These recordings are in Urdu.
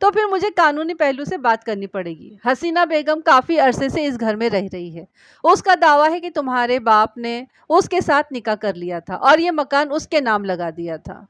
تو پھر مجھے قانونی پہلو سے بات کرنی پڑے گی۔ حسینہ بیگم کافی عرصے سے اس گھر میں رہ رہی ہے۔ اس کا دعویٰ ہے کہ تمہارے باپ نے اس کے ساتھ نکاح کر لیا تھا اور یہ مکان اس کے نام لگا دیا تھا۔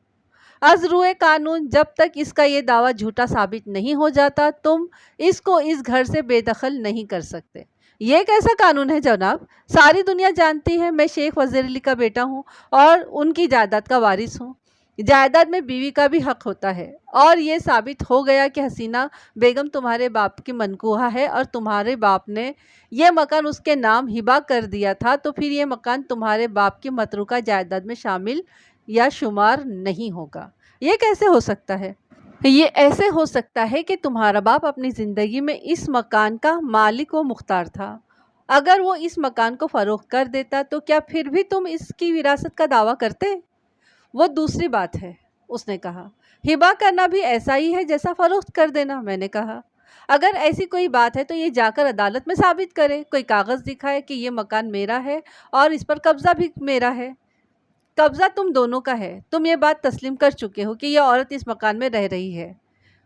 از روئے قانون جب تک اس کا یہ دعویٰ جھوٹا ثابت نہیں ہو جاتا تم اس کو اس گھر سے بے دخل نہیں کر سکتے۔ یہ کیسا قانون ہے جناب؟ ساری دنیا جانتی ہے میں شیخ وزیر علی کا بیٹا ہوں اور ان کی جائیداد کا وارث ہوں۔ جائیداد میں بیوی کا بھی حق ہوتا ہے، اور یہ ثابت ہو گیا کہ حسینہ بیگم تمہارے باپ کی منکوحہ ہے اور تمہارے باپ نے یہ مکان اس کے نام ہبہ کر دیا تھا، تو پھر یہ مکان تمہارے باپ کی متروکہ جائیداد میں شامل یا شمار نہیں ہوگا۔ یہ کیسے ہو سکتا ہے؟ یہ ایسے ہو سکتا ہے کہ تمہارا باپ اپنی زندگی میں اس مکان کا مالک و مختار تھا۔ اگر وہ اس مکان کو فروخت کر دیتا تو کیا پھر بھی تم اس کی وراثت کا دعویٰ کرتے؟ وہ دوسری بات ہے، اس نے کہا۔ ہبہ کرنا بھی ایسا ہی ہے جیسا فروخت کر دینا، میں نے کہا۔ اگر ایسی کوئی بات ہے تو یہ جا کر عدالت میں ثابت کرے، کوئی کاغذ دکھائے کہ یہ مکان میرا ہے اور اس پر قبضہ بھی میرا ہے۔ قبضہ تم دونوں کا ہے۔ تم یہ بات تسلیم کر چکے ہو کہ یہ عورت اس مکان میں رہ رہی ہے۔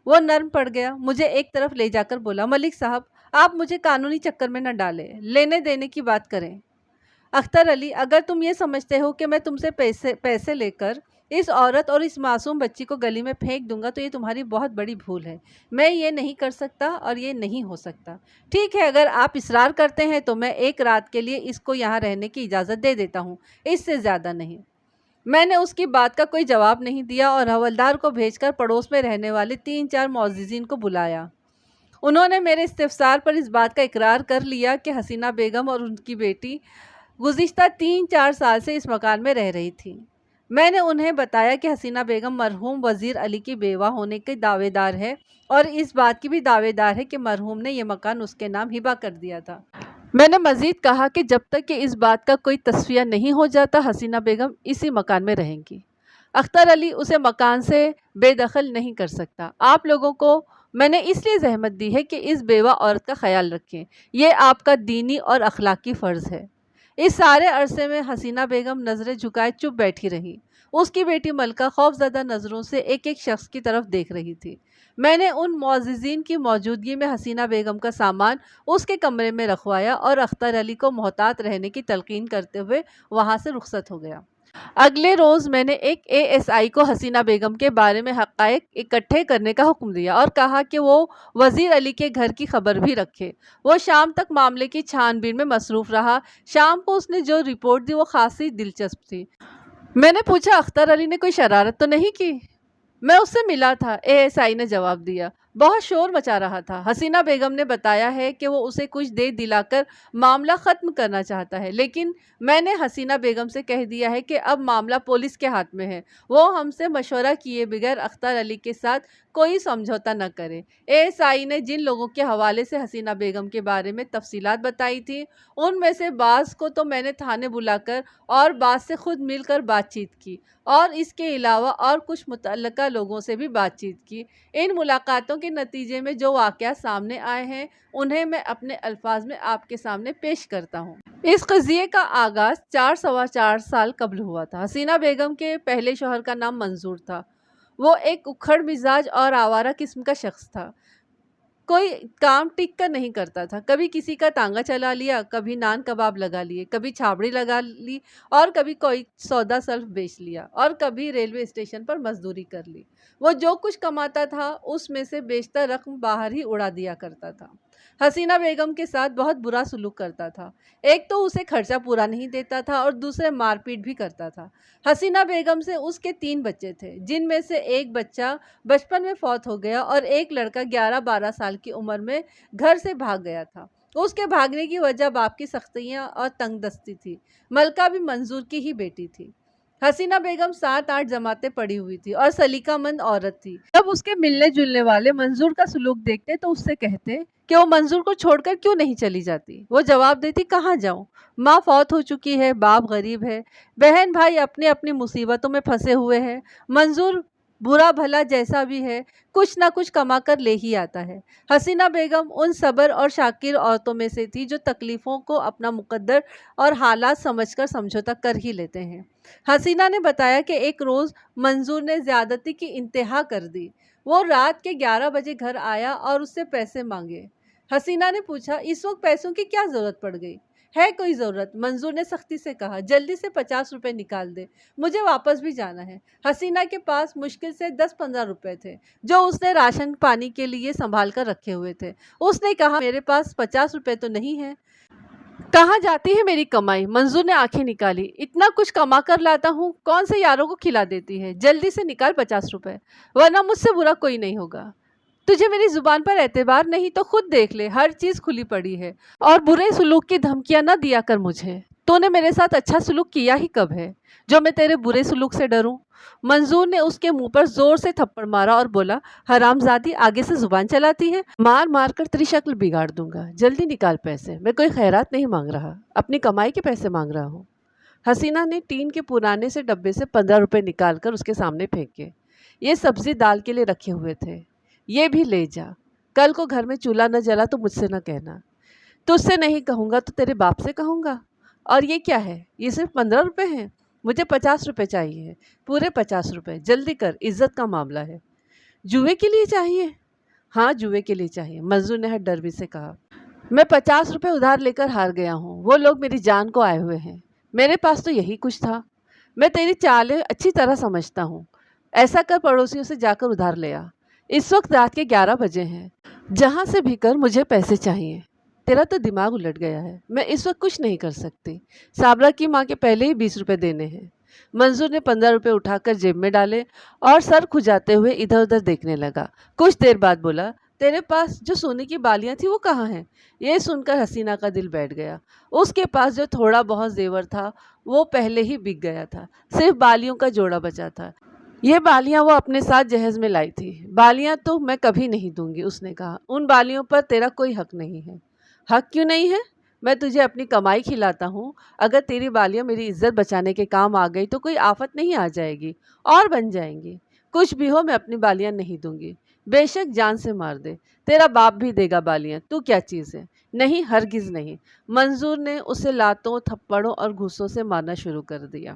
وہ نرم پڑ گیا، مجھے ایک طرف لے جا کر بولا، ملک صاحب آپ مجھے قانونی چکر میں نہ ڈالیں، لینے دینے کی بات کریں۔ اختر علی، اگر تم یہ سمجھتے ہو کہ میں تم سے پیسے لے کر اس عورت اور اس معصوم بچی کو گلی میں پھینک دوں گا تو یہ تمہاری بہت بڑی بھول ہے۔ میں یہ نہیں کر سکتا اور یہ نہیں ہو سکتا۔ ٹھیک ہے، اگر آپ اصرار کرتے ہیں تو میں ایک رات کے لیے اس کو یہاں رہنے کی اجازت دے دیتا ہوں، اس سے زیادہ نہیں۔ میں نے اس کی بات کا کوئی جواب نہیں دیا اور حوالدار کو بھیج کر پڑوس میں رہنے والے 3-4 معززین کو بلایا۔ انہوں نے میرے استفسار پر اس بات کا اقرار کر لیا کہ حسینہ بیگم اور ان کی بیٹی گزشتہ 3-4 سال سے اس مکان میں رہ رہی تھی۔ میں نے انہیں بتایا کہ حسینہ بیگم مرحوم وزیر علی کی بیوہ ہونے کے دعوے دار ہے اور اس بات کی بھی دعوے دار ہے کہ مرحوم نے یہ مکان اس کے نام ہبہ کر دیا تھا۔ میں نے مزید کہا کہ جب تک کہ اس بات کا کوئی تصفیہ نہیں ہو جاتا حسینہ بیگم اسی مکان میں رہیں گی۔ اختر علی اسے مکان سے بے دخل نہیں کر سکتا۔ آپ لوگوں کو میں نے اس لیے زحمت دی ہے کہ اس بیوہ عورت کا خیال رکھیں، یہ آپ کا دینی اور اخلاقی فرض ہے۔ اس سارے عرصے میں حسینہ بیگم نظریں جھکائے چپ بیٹھی رہی۔ اس کی بیٹی ملکہ خوفزدہ نظروں سے ایک ایک شخص کی طرف دیکھ رہی تھی۔ میں نے ان معززین کی موجودگی میں حسینہ بیگم کا سامان اس کے کمرے میں رکھوایا اور اختر علی کو محتاط رہنے کی تلقین کرتے ہوئے وہاں سے رخصت ہو گیا۔ اگلے روز میں نے ایک ASI کو حسینہ بیگم کے بارے میں حقائق اکٹھے کرنے کا حکم دیا اور کہا کہ وہ وزیر علی کے گھر کی خبر بھی رکھے۔ وہ شام تک معاملے کی چھان بین میں مصروف رہا۔ شام کو اس نے جو رپورٹ دی وہ خاصی دلچسپ تھی۔ میں نے پوچھا، اختر علی نے کوئی شرارت تو نہیں کی؟ میں اس سے ملا تھا، ASI نے جواب دیا۔ بہت شور مچا رہا تھا۔ حسینہ بیگم نے بتایا ہے کہ وہ اسے کچھ دے دلا کر معاملہ ختم کرنا چاہتا ہے، لیکن میں نے حسینہ بیگم سے کہہ دیا ہے کہ اب معاملہ پولیس کے ہاتھ میں ہے، وہ ہم سے مشورہ کیے بغیر اختر علی کے ساتھ کوئی سمجھوتا نہ کرے۔ ASI نے جن لوگوں کے حوالے سے حسینہ بیگم کے بارے میں تفصیلات بتائی تھی ان میں سے بعض کو تو میں نے تھانے بلا کر اور بعض سے خود مل کر بات چیت کی اور اس کے علاوہ اور کچھ متعلقہ لوگوں سے بھی بات چیت کی۔ ان ملاقاتوں کے نتیجے میں جو واقعات سامنے آئے ہیں انہیں میں اپنے الفاظ میں آپ کے سامنے پیش کرتا ہوں۔ اس قضیے کا آغاز 4 سال قبل ہوا تھا۔ حسینہ بیگم کے پہلے شوہر کا نام منظور تھا۔ وہ ایک اکھڑ مزاج اور آوارہ قسم کا شخص تھا۔ کوئی کام ٹک کر نہیں کرتا تھا۔ کبھی کسی کا تانگا چلا لیا، کبھی نان کباب لگا لیے، کبھی چھابڑی لگا لی اور کبھی کوئی سودا سلف بیچ لیا اور کبھی ریلوے اسٹیشن پر مزدوری کر لی۔ وہ جو کچھ کماتا تھا اس میں سے بیشتر رقم باہر ہی اڑا دیا کرتا تھا۔ حسینہ بیگم کے ساتھ بہت برا سلوک کرتا تھا۔ ایک تو اسے خرچہ پورا نہیں دیتا تھا اور دوسرے مار پیٹ بھی کرتا تھا۔ حسینہ بیگم سے اس کے 3 بچے تھے، جن میں سے ایک بچہ بچپن میں فوت ہو گیا اور ایک لڑکا 11-12 سال کی عمر میں گھر سے بھاگ گیا تھا۔ اس کے بھاگنے کی وجہ باپ کی سختیاں اور تنگ دستی تھی۔ ملکہ بھی منظور کی ہی بیٹی تھی۔ حسینہ بیگم 7-8 جماعتیں پڑھی ہوئی تھی اور سلیقہ مند عورت تھی۔ جب اس کے ملنے جلنے والے منظور کا سلوک دیکھتے تو اس سے کہتے کہ وہ منظور کو چھوڑ کر کیوں نہیں چلی جاتی؟ وہ جواب دیتی، کہاں جاؤں؟ ماں فوت ہو چکی ہے، باپ غریب ہے، بہن بھائی اپنی اپنی مصیبتوں میں پھنسے ہوئے ہیں، منظور برا بھلا جیسا بھی ہے کچھ نہ کچھ کما کر لے ہی آتا ہے۔ حسینہ بیگم ان صبر اور شاکر عورتوں میں سے تھی جو تکلیفوں کو اپنا مقدر اور حالات سمجھ کر سمجھوتا کر ہی لیتے ہیں۔ حسینہ نے بتایا کہ ایک روز منظور نے زیادتی کی انتہا کر دی۔ وہ رات کے 11 بجے گھر آیا اور اس سے پیسے مانگے۔ حسینہ نے پوچھا، اس وقت پیسوں کی کیا ضرورت پڑ گئی؟ ہے کوئی ضرورت؟ منظور نے سختی سے کہا، جلدی سے 50 روپے نکال دے، مجھے واپس بھی جانا ہے۔ حسینہ کے پاس مشکل سے 10-15 روپے تھے جو اس نے راشن پانی کے لیے سنبھال کر رکھے ہوئے تھے۔ اس نے کہا، میرے پاس 50 روپے تو نہیں ہے۔ کہاں جاتی ہے میری کمائی؟ منظور نے آنکھیں نکالی، اتنا کچھ کما کر لاتا ہوں، کون سے یاروں کو کھلا دیتی ہے؟ جلدی سے نکال 50 روپے، ورنہ مجھ سے برا کوئی نہیں ہوگا۔ تجھے میری زبان پر اعتبار نہیں تو خود دیکھ لے، ہر چیز کھلی پڑی ہے، اور برے سلوک کی دھمکیاں نہ دیا کر مجھے۔ تو نے میرے ساتھ اچھا سلوک کیا ہی کب ہے جو میں تیرے برے سلوک سے ڈروں؟ منظور نے اس کے منہ پر زور سے تھپڑ مارا اور بولا، حرام زادی، آگے سے زبان چلاتی ہے، مار مار کر تیری شکل بگاڑ دوں گا۔ جلدی نکال پیسے، میں کوئی خیرات نہیں مانگ رہا، اپنی کمائی کے پیسے مانگ رہا ہوں۔ حسینہ نے ٹین کے پرانے سے ڈبے سے 15 روپے نکال کر اس کے سامنے پھینکے۔ یہ سبزی دال کے لیے رکھے ہوئے تھے، یہ بھی لے جا، کل کو گھر میں چولہا نہ جلا تو مجھ سے نہ کہنا۔ تجھ سے نہیں کہوں گا تو تیرے باپ سے کہوں گا۔ اور یہ کیا ہے؟ یہ صرف 15 روپے ہیں، مجھے 50 روپے چاہیے، پورے 50 روپے، جلدی کر، عزت کا معاملہ ہے۔ جوئے کے لیے چاہیے؟ ہاں، جوئے کے لیے چاہیے، منظور نے ہٹ ڈربی سے کہا۔ میں 50 روپے ادھار لے کر ہار گیا ہوں، وہ لوگ میری جان کو آئے ہوئے ہیں، میرے پاس تو یہی کچھ تھا۔ میں تیری چالیں اچھی طرح سمجھتا ہوں، ایسا کر، پڑوسیوں سے جا کر ادھار لے آ، اس وقت رات کے 11 بجے ہیں، جہاں سے بھی کر مجھے پیسے چاہیے۔ تیرا تو دماغ الٹ گیا ہے، میں اس وقت کچھ نہیں کر سکتی، صابرہ کی ماں کے پہلے ہی 20 روپے دینے ہیں۔ منظور نے 15 روپے اٹھا کر جیب میں ڈالے اور سر کھجاتے ہوئے ادھر ادھر دیکھنے لگا۔ کچھ دیر بعد بولا، تیرے پاس جو سونے کی بالیاں تھیں وہ کہاں ہیں؟ یہ سن کر حسینہ کا دل بیٹھ گیا، اس کے پاس جو تھوڑا بہت زیور تھا وہ پہلے ہی بک گیا تھا، صرف بالیوں کا جوڑا بچا تھا۔ یہ بالیاں وہ اپنے ساتھ جہیز میں لائی تھی۔ بالیاں تو میں کبھی نہیں دوں گی، اس نے کہا، ان بالیوں پر تیرا کوئی حق نہیں ہے۔ حق کیوں نہیں ہے؟ میں تجھے اپنی کمائی کھلاتا ہوں، اگر تیری بالیاں میری عزت بچانے کے کام آ گئی تو کوئی آفت نہیں آ جائے گی، اور بن جائیں گی۔ کچھ بھی ہو، میں اپنی بالیاں نہیں دوں گی، بے شک جان سے مار دے، تیرا باپ بھی دے گا بالیاں، تو کیا چیز ہے؟ نہیں، ہرگز نہیں۔ منظور نے اسے لاتوں، تھپڑوں اور گھوسوں سے مارنا شروع کر دیا۔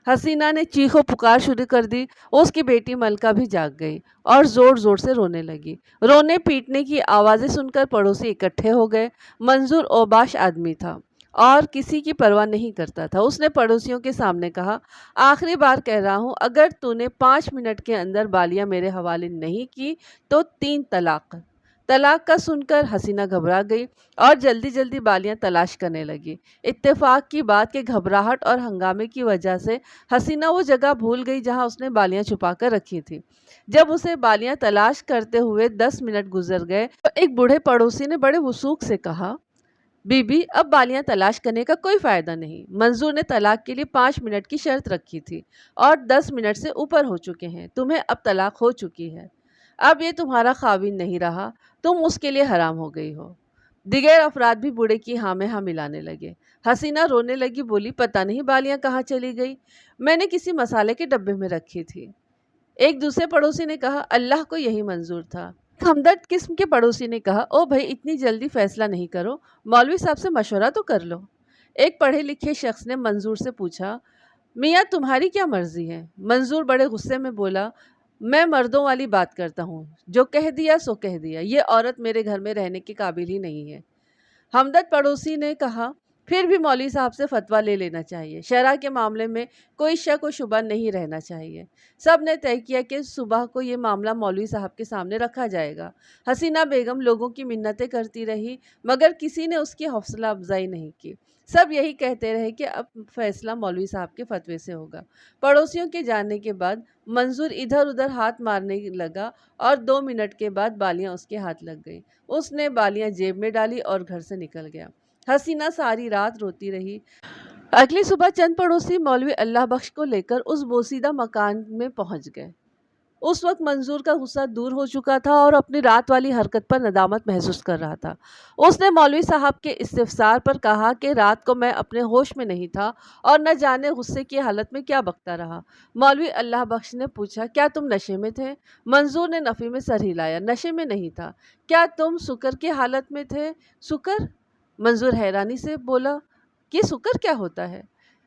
حسینہ نے چیخ و پکار شروع کر دی، اس کی بیٹی ملکہ بھی جاگ گئی اور زور زور سے رونے لگی۔ رونے پیٹنے کی آوازیں سن کر پڑوسی اکٹھے ہو گئے۔ منظور اوباش آدمی تھا اور کسی کی پرواہ نہیں کرتا تھا۔ اس نے پڑوسیوں کے سامنے کہا، آخری بار کہہ رہا ہوں، اگر تو نے 5 منٹ کے اندر بالیاں میرے حوالے نہیں کی تو 3 طلاق۔ طلاق کا سن کر حسینہ گھبرا گئی اور جلدی جلدی بالیاں تلاش کرنے لگی۔ اتفاق کی بات کہ گھبراہٹ اور ہنگامے کی وجہ سے حسینہ وہ جگہ بھول گئی جہاں اس نے بالیاں چھپا کر رکھی تھی۔ جب اسے بالیاں تلاش کرتے ہوئے 10 منٹ گزر گئے تو ایک بوڑھے پڑوسی نے بڑے وثوق سے کہا، بی بی، اب بالیاں تلاش کرنے کا کوئی فائدہ نہیں۔ منظور نے طلاق کے لیے 5 منٹ کی شرط رکھی تھی اور 10 منٹ سے اوپر ہو چکے ہیں، تمہیں اب طلاق ہو چکی ہے، اب یہ تمہارا خاوند نہیں رہا، تم اس کے لیے حرام ہو گئی ہو۔ دیگر افراد بھی بوڑھے کی ہاں میں ہاں ملانے لگے۔ حسینہ رونے لگی، بولی، پتہ نہیں بالیاں کہاں چلی گئی، میں نے کسی مسالے کے ڈبے میں رکھی تھی۔ ایک دوسرے پڑوسی نے کہا، اللہ کو یہی منظور تھا۔ ہمدرد قسم کے پڑوسی نے کہا، او بھائی، اتنی جلدی فیصلہ نہیں کرو، مولوی صاحب سے مشورہ تو کر لو۔ ایک پڑھے لکھے شخص نے منظور سے پوچھا، میاں تمہاری کیا مرضی ہے؟ منظور بڑے غصے میں بولا، میں مردوں والی بات کرتا ہوں، جو کہہ دیا سو کہہ دیا، یہ عورت میرے گھر میں رہنے کے قابل ہی نہیں ہے۔ ہمدرد پڑوسی نے کہا، پھر بھی مولوی صاحب سے فتویٰ لے لینا چاہیے، شرع کے معاملے میں کوئی شک و شبہ نہیں رہنا چاہیے۔ سب نے طے کیا کہ صبح کو یہ معاملہ مولوی صاحب کے سامنے رکھا جائے گا۔ حسینہ بیگم لوگوں کی منتیں کرتی رہی مگر کسی نے اس کی حوصلہ افزائی نہیں کی۔ سب یہی کہتے رہے کہ اب فیصلہ مولوی صاحب کے فتوے سے ہوگا۔ پڑوسیوں کے جانے کے بعد منظور ادھر ادھر ہاتھ مارنے لگا اور 2 منٹ کے بعد بالیاں اس کے ہاتھ لگ گئی۔ اس نے بالیاں جیب میں ڈالی اور گھر سے نکل گیا۔ حسینہ ساری رات روتی رہی۔ اگلی صبح چند پڑوسی مولوی اللہ بخش کو لے کر اس بوسیدہ مکان میں پہنچ گئے۔ اس وقت منظور کا غصہ دور ہو چکا تھا اور اپنی رات والی حرکت پر ندامت محسوس کر رہا تھا۔ اس نے مولوی صاحب کے استفسار پر کہا کہ رات کو میں اپنے ہوش میں نہیں تھا اور نہ جانے غصے کی حالت میں کیا بکتا رہا۔ مولوی اللہ بخش نے پوچھا، کیا تم نشے میں تھے؟ منظور نے نفی میں سر ہلایا، نشے میں نہیں تھا۔ کیا تم سکر کی حالت میں تھے؟ سکر؟ منظور حیرانی سے بولا، یہ سکر کیا ہوتا ہے؟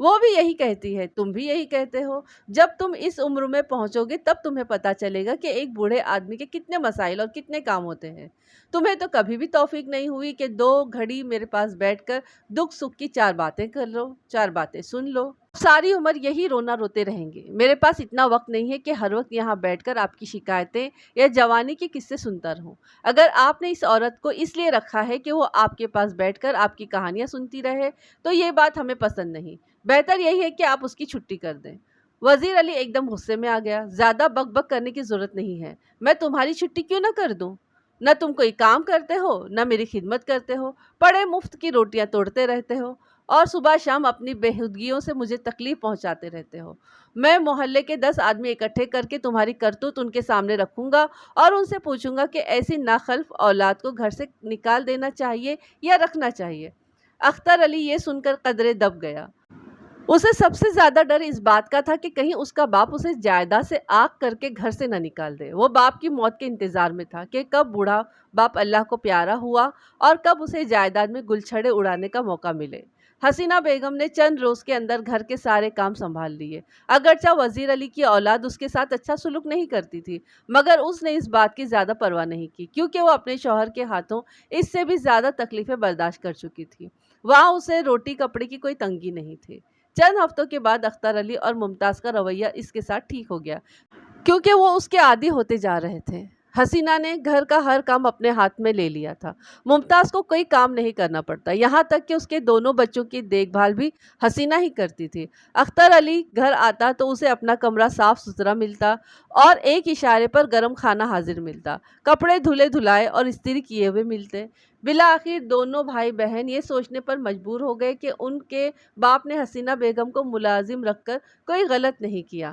وہ بھی یہی کہتی ہے، تم بھی یہی کہتے ہو۔ جب تم اس عمر میں پہنچو گے تب تمہیں پتہ چلے گا کہ ایک بوڑھے آدمی کے کتنے مسائل اور کتنے کام ہوتے ہیں۔ تمہیں تو کبھی بھی توفیق نہیں ہوئی کہ 2 گھڑی میرے پاس بیٹھ کر دکھ سکھ کی 4 باتیں کر لو، 4 باتیں سن لو۔ ساری عمر یہی رونا روتے رہیں گے۔ میرے پاس اتنا وقت نہیں ہے کہ ہر وقت یہاں بیٹھ کر آپ کی شکایتیں یا جوانی کے قصے سنتا رہوں۔ اگر آپ نے اس عورت کو اس لیے رکھا ہے کہ وہ آپ کے پاس بیٹھ کر آپ کی کہانیاں سنتی رہے تو یہ بات ہمیں پسند نہیں۔ بہتر یہی ہے کہ آپ اس کی چھٹی کر دیں۔ وزیر علی ایک دم غصے میں آ گیا۔ زیادہ بک بک کرنے کی ضرورت نہیں ہے۔ میں تمہاری چھٹی کیوں نہ کر دوں؟ نہ تم کوئی کام کرتے ہو نہ میری خدمت کرتے ہو، پڑے مفت کی روٹیاں توڑتے رہتے ہو اور صبح شام اپنی بےہودگیوں سے مجھے تکلیف پہنچاتے رہتے ہو۔ میں محلے کے 10 آدمی اکٹھے کر کے تمہاری کرتوت ان کے سامنے رکھوں گا اور ان سے پوچھوں گا کہ ایسی ناخلف اولاد کو گھر سے نکال دینا چاہیے یا رکھنا چاہیے۔ اختر علی یہ سن کر قدرے دب گیا۔ اسے سب سے زیادہ ڈر اس بات کا تھا کہ کہیں اس کا باپ اسے جائیداد سے آگ کر کے گھر سے نہ نکال دے۔ وہ باپ کی موت کے انتظار میں تھا کہ کب بوڑھا باپ اللہ کو پیارا ہوا اور کب اسے جائیداد میں گلچھڑے اڑانے کا موقع ملے۔ حسینہ بیگم نے چند روز کے اندر گھر کے سارے کام سنبھال لیے۔ اگرچہ وزیر علی کی اولاد اس کے ساتھ اچھا سلوک نہیں کرتی تھی مگر اس نے اس بات کی زیادہ پرواہ نہیں کی کیونکہ وہ اپنے شوہر کے ہاتھوں اس سے بھی زیادہ تکلیفیں برداشت کر چکی تھی۔ وہاں اسے روٹی کپڑے کی کوئی تنگی نہیں تھی۔ چند ہفتوں کے بعد اختر علی اور ممتاز کا رویہ اس کے ساتھ ٹھیک ہو گیا کیونکہ وہ اس کے عادی ہوتے جا رہے تھے۔ حسینہ نے گھر کا ہر کام اپنے ہاتھ میں لے لیا تھا۔ ممتاز کو کوئی کام نہیں کرنا پڑتا، یہاں تک کہ اس کے دونوں بچوں کی دیکھ بھال بھی حسینہ ہی کرتی تھی۔ اختر علی گھر آتا تو اسے اپنا کمرہ صاف ستھرا ملتا اور ایک اشارے پر گرم کھانا حاضر ملتا، کپڑے دھلے دھلائے اور استری کیے ہوئے ملتے۔ بالآخر دونوں بھائی بہن یہ سوچنے پر مجبور ہو گئے کہ ان کے باپ نے حسینہ بیگم کو ملازم رکھ کر کوئی غلط نہیں کیا۔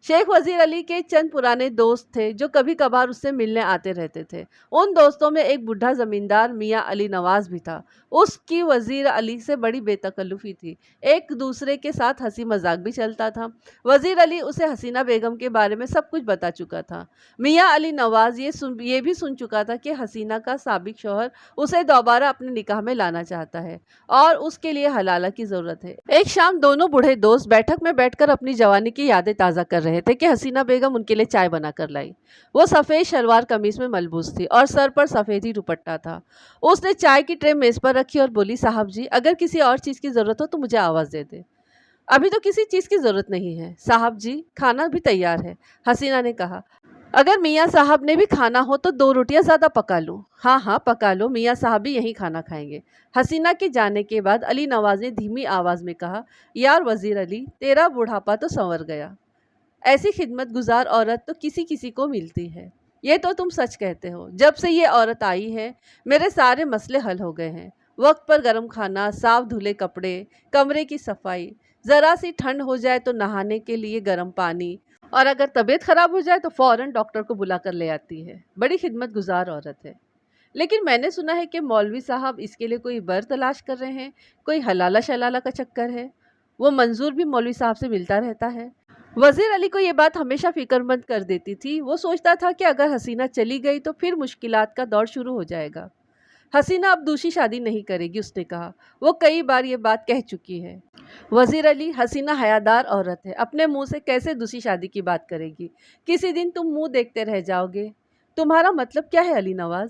شیخ وزیر علی کے چند پرانے دوست تھے جو کبھی کبھار اس سے ملنے آتے رہتے تھے۔ ان دوستوں میں ایک بوڑھا زمیندار میاں علی نواز بھی تھا۔ اس کی وزیر علی سے بڑی بے تکلفی تھی، ایک دوسرے کے ساتھ ہنسی مذاق بھی چلتا تھا۔ وزیر علی اسے حسینہ بیگم کے بارے میں سب کچھ بتا چکا تھا۔ میاں علی نواز یہ بھی سن چکا تھا کہ حسینہ کا سابق شوہر اسے دوبارہ اپنے نکاح میں لانا چاہتا ہے اور اس کے لیے حلالہ کی ضرورت ہے۔ ایک شام دونوں بوڑھے دوست بیٹھک میں بیٹھ کر اپنی جوانی کی یادیں تازہ کر رہے تھے کہ حسینہ بیگم ان کے لیے چائے بنا کر لائی۔ وہ سفید شلوار قمیص میں ملبوس تھی اور سر پر سفید ہی دوپٹہ تھا۔ اس نے چائے کی ٹرے میز پر رکھی اور بولی، صاحب جی اگر کسی اور چیز کی ضرورت ہو تو مجھے آواز دے دیں۔ ابھی تو کسی چیز کی ضرورت نہیں ہے صاحب جی، کھانا بھی تیار ہے، حسینہ نے کہا۔ اگر میاں صاحب نے بھی کھانا ہو تو 2 روٹیاں زیادہ پکا لوں۔ ہاں ہاں پکا لو، میاں صاحب بھی یہیں کھانا کھائیں گے۔ حسینہ کے جانے کے بعد علی نواز نے دھیمی آواز میں کہا، یار وزیر علی، تیرا بڑھاپا تو سنور گیا۔ ایسی خدمت گزار عورت تو کسی کسی کو ملتی ہے۔ یہ تو تم سچ کہتے ہو۔ جب سے یہ عورت آئی ہے میرے سارے مسئلے حل ہو گئے ہیں۔ وقت پر گرم کھانا، صاف دھلے کپڑے، کمرے کی صفائی، ذرا سی ٹھنڈ ہو جائے تو نہانے کے لیے گرم پانی، اور اگر طبیعت خراب ہو جائے تو فوراً ڈاکٹر کو بلا کر لے آتی ہے۔ بڑی خدمت گزار عورت ہے۔ لیکن میں نے سنا ہے کہ مولوی صاحب اس کے لیے کوئی بر تلاش کر رہے ہیں، کوئی حلالہ شلالہ کا چکر ہے۔ وہ منظور بھی مولوی صاحب سے ملتا رہتا ہے۔ وزیر علی کو یہ بات ہمیشہ فکر مند کر دیتی تھی۔ وہ سوچتا تھا کہ اگر حسینہ چلی گئی تو پھر مشکلات کا دور شروع ہو جائے گا۔ حسینہ اب دوسری شادی نہیں کرے گی، اس نے کہا۔ وہ کئی بار یہ بات کہہ چکی ہے۔ وزیر علی، حسینہ حیادار عورت ہے، اپنے منہ سے کیسے دوسری شادی کی بات کرے گی؟ کسی دن تم منہ دیکھتے رہ جاؤ گے۔ تمہارا مطلب کیا ہے علی نواز؟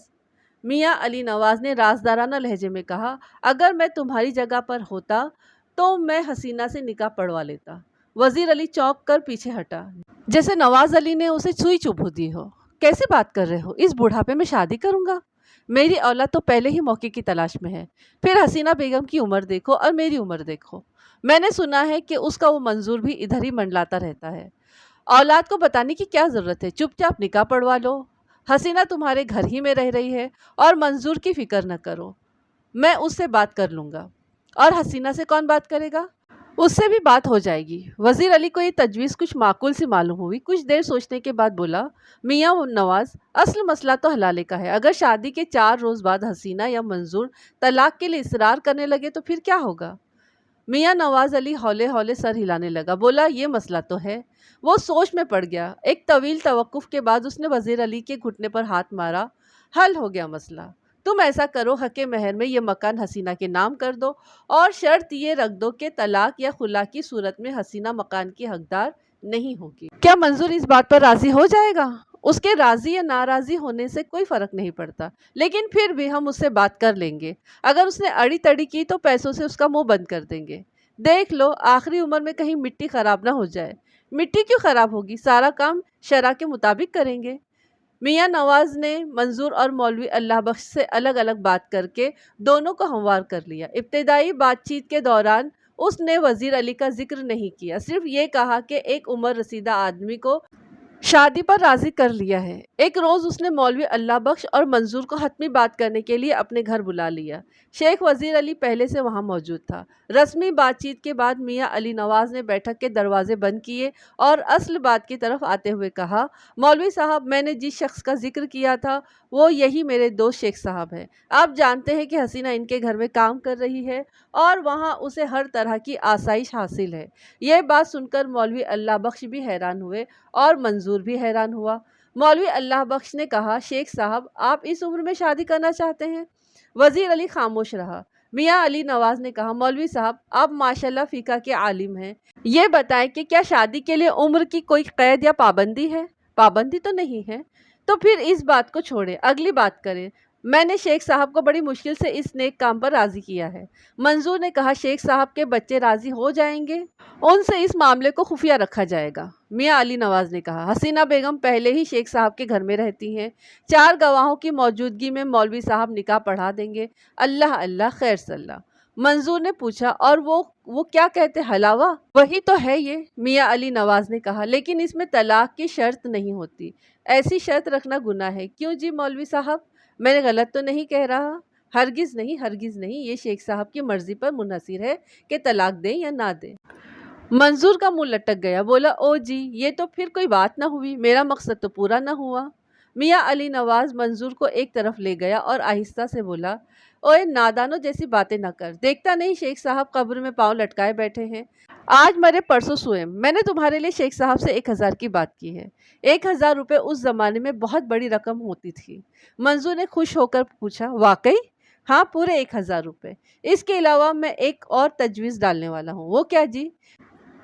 میاں علی نواز نے رازدارانہ لہجے میں کہا، اگر میں تمہاری جگہ پر ہوتا تو میں حسینہ سے نکاح پڑھوا لیتا۔ وزیر علی چونک کر پیچھے ہٹا، جیسے نواز علی نے اسے سوئی چبھو دی ہو۔ کیسے بات کر رہے ہو؟ اس بڑھاپے میں شادی کروں گا؟ میری اولاد تو پہلے ہی موقع کی تلاش میں ہے۔ پھر حسینہ بیگم کی عمر دیکھو اور میری عمر دیکھو۔ میں نے سنا ہے کہ اس کا وہ منظور بھی ادھر ہی منڈلاتا رہتا ہے۔ اولاد کو بتانے کی کیا ضرورت ہے؟ چپ چاپ نکاح پڑھوا لو۔ حسینہ تمہارے گھر ہی میں رہ رہی ہے اور منظور کی فکر نہ کرو، میں اس سے بات کر لوں گا۔ اور حسینہ سے کون بات کرے گا؟ اس سے بھی بات ہو جائے گی۔ وزیر علی کو یہ تجویز کچھ معقول سی معلوم ہوئی۔ کچھ دیر سوچنے کے بعد بولا، میاں نواز، اصل مسئلہ تو حلالے کا ہے۔ اگر شادی کے 4 روز بعد حسینہ یا منظور طلاق کے لیے اصرار کرنے لگے تو پھر کیا ہوگا؟ میاں نواز علی ہولے ہولے سر ہلانے لگا، بولا، یہ مسئلہ تو ہے۔ وہ سوچ میں پڑ گیا۔ ایک طویل توقف کے بعد اس نے وزیر علی کے گھٹنے پر ہاتھ مارا، حل ہو گیا مسئلہ۔ تم ایسا کرو، حق مہر میں یہ مکان حسینہ کے نام کر دو اور شرط یہ رکھ دو کہ طلاق یا خلا کی صورت میں حسینہ مکان کی حقدار نہیں ہوگی۔ کیا منظور اس بات پر راضی ہو جائے گا؟ اس کے راضی یا ناراضی ہونے سے کوئی فرق نہیں پڑتا، لیکن پھر بھی ہم اس سے بات کر لیں گے۔ اگر اس نے اڑی تڑی کی تو پیسوں سے اس کا منہ بند کر دیں گے۔ دیکھ لو آخری عمر میں کہیں مٹی خراب نہ ہو جائے۔ مٹی کیوں خراب ہوگی؟ سارا کام شرع کے مطابق کریں گے۔ میاں نواز نے منظور اور مولوی اللہ بخش سے الگ الگ بات کر کے دونوں کو ہموار کر لیا۔ ابتدائی بات چیت کے دوران اس نے وزیر علی کا ذکر نہیں کیا، صرف یہ کہا کہ ایک عمر رسیدہ آدمی کو شادی پر راضی کر لیا ہے۔ ایک روز اس نے مولوی اللہ بخش اور منظور کو حتمی بات کرنے کے لیے اپنے گھر بلا لیا۔ شیخ وزیر علی پہلے سے وہاں موجود تھا۔ رسمی بات چیت کے بعد میاں علی نواز نے بیٹھک کے دروازے بند کیے اور اصل بات کی طرف آتے ہوئے کہا، مولوی صاحب، میں نے جس شخص کا ذکر کیا تھا وہ یہی میرے دوست شیخ صاحب ہیں۔ آپ جانتے ہیں کہ حسینہ ان کے گھر میں کام کر رہی ہے اور وہاں اسے ہر طرح کی آسائش حاصل ہے۔ یہ بات سن کر مولوی اللہ بخش بھی حیران ہوئے اور منظور بھی حیران ہوا۔ مولوی اللہ بخش نے کہا، شیخ صاحب، آپ اس عمر میں شادی کرنا چاہتے ہیں؟ وزیر علی خاموش رہا۔ میاں علی نواز نے کہا، مولوی صاحب، آپ ماشاءاللہ فقہ کے عالم ہیں، یہ بتائیں کہ کیا شادی کے لیے عمر کی کوئی قید یا پابندی ہے؟ پابندی تو نہیں ہے۔ تو پھر اس بات کو چھوڑیں، اگلی بات کریں۔ میں نے شیخ صاحب کو بڑی مشکل سے اس نیک کام پر راضی کیا ہے۔ منظور نے کہا، شیخ صاحب کے بچے راضی ہو جائیں گے، ان سے اس معاملے کو خفیہ رکھا جائے گا۔ میاں علی نواز نے کہا، حسینہ بیگم پہلے ہی شیخ صاحب کے گھر میں رہتی ہیں، 4 گواہوں کی موجودگی میں مولوی صاحب نکاح پڑھا دیں گے۔ اللہ اللہ، خیر صلاح۔ منظور نے پوچھا، اور وہ کیا کہتے، حلاوہ؟ وہی تو ہے یہ، میاں علی نواز نے کہا، لیکن اس میں طلاق کی شرط نہیں ہوتی۔ ایسی شرط رکھنا گناہ ہے۔ کیوں جی مولوی صاحب، میں نے غلط تو نہیں کہہ رہا؟ ہرگز نہیں، ہرگز نہیں، یہ شیخ صاحب کی مرضی پر منحصر ہے کہ طلاق دیں یا نہ دیں۔ منظور کا منہ لٹک گیا، بولا، او جی، یہ تو پھر کوئی بات نہ ہوئی، میرا مقصد تو پورا نہ ہوا۔ میاں علی نواز منظور کو ایک طرف لے گیا اور آہستہ سے بولا، اوئے نادانوں جیسی باتیں نہ کر، دیکھتا نہیں شیخ صاحب قبر میں پاؤں لٹکائے بیٹھے ہیں؟ آج مرے پرسوں سوئے، میں نے تمہارے لیے شیخ صاحب سے 1000 کی بات کی ہے۔ 1000 روپے اس زمانے میں بہت بڑی رقم ہوتی تھی۔ منظور نے خوش ہو کر پوچھا، واقعی؟ ہاں، پورے 1000 روپے۔ اس کے علاوہ میں ایک اور تجویز ڈالنے والا ہوں۔ وہ کیا جی؟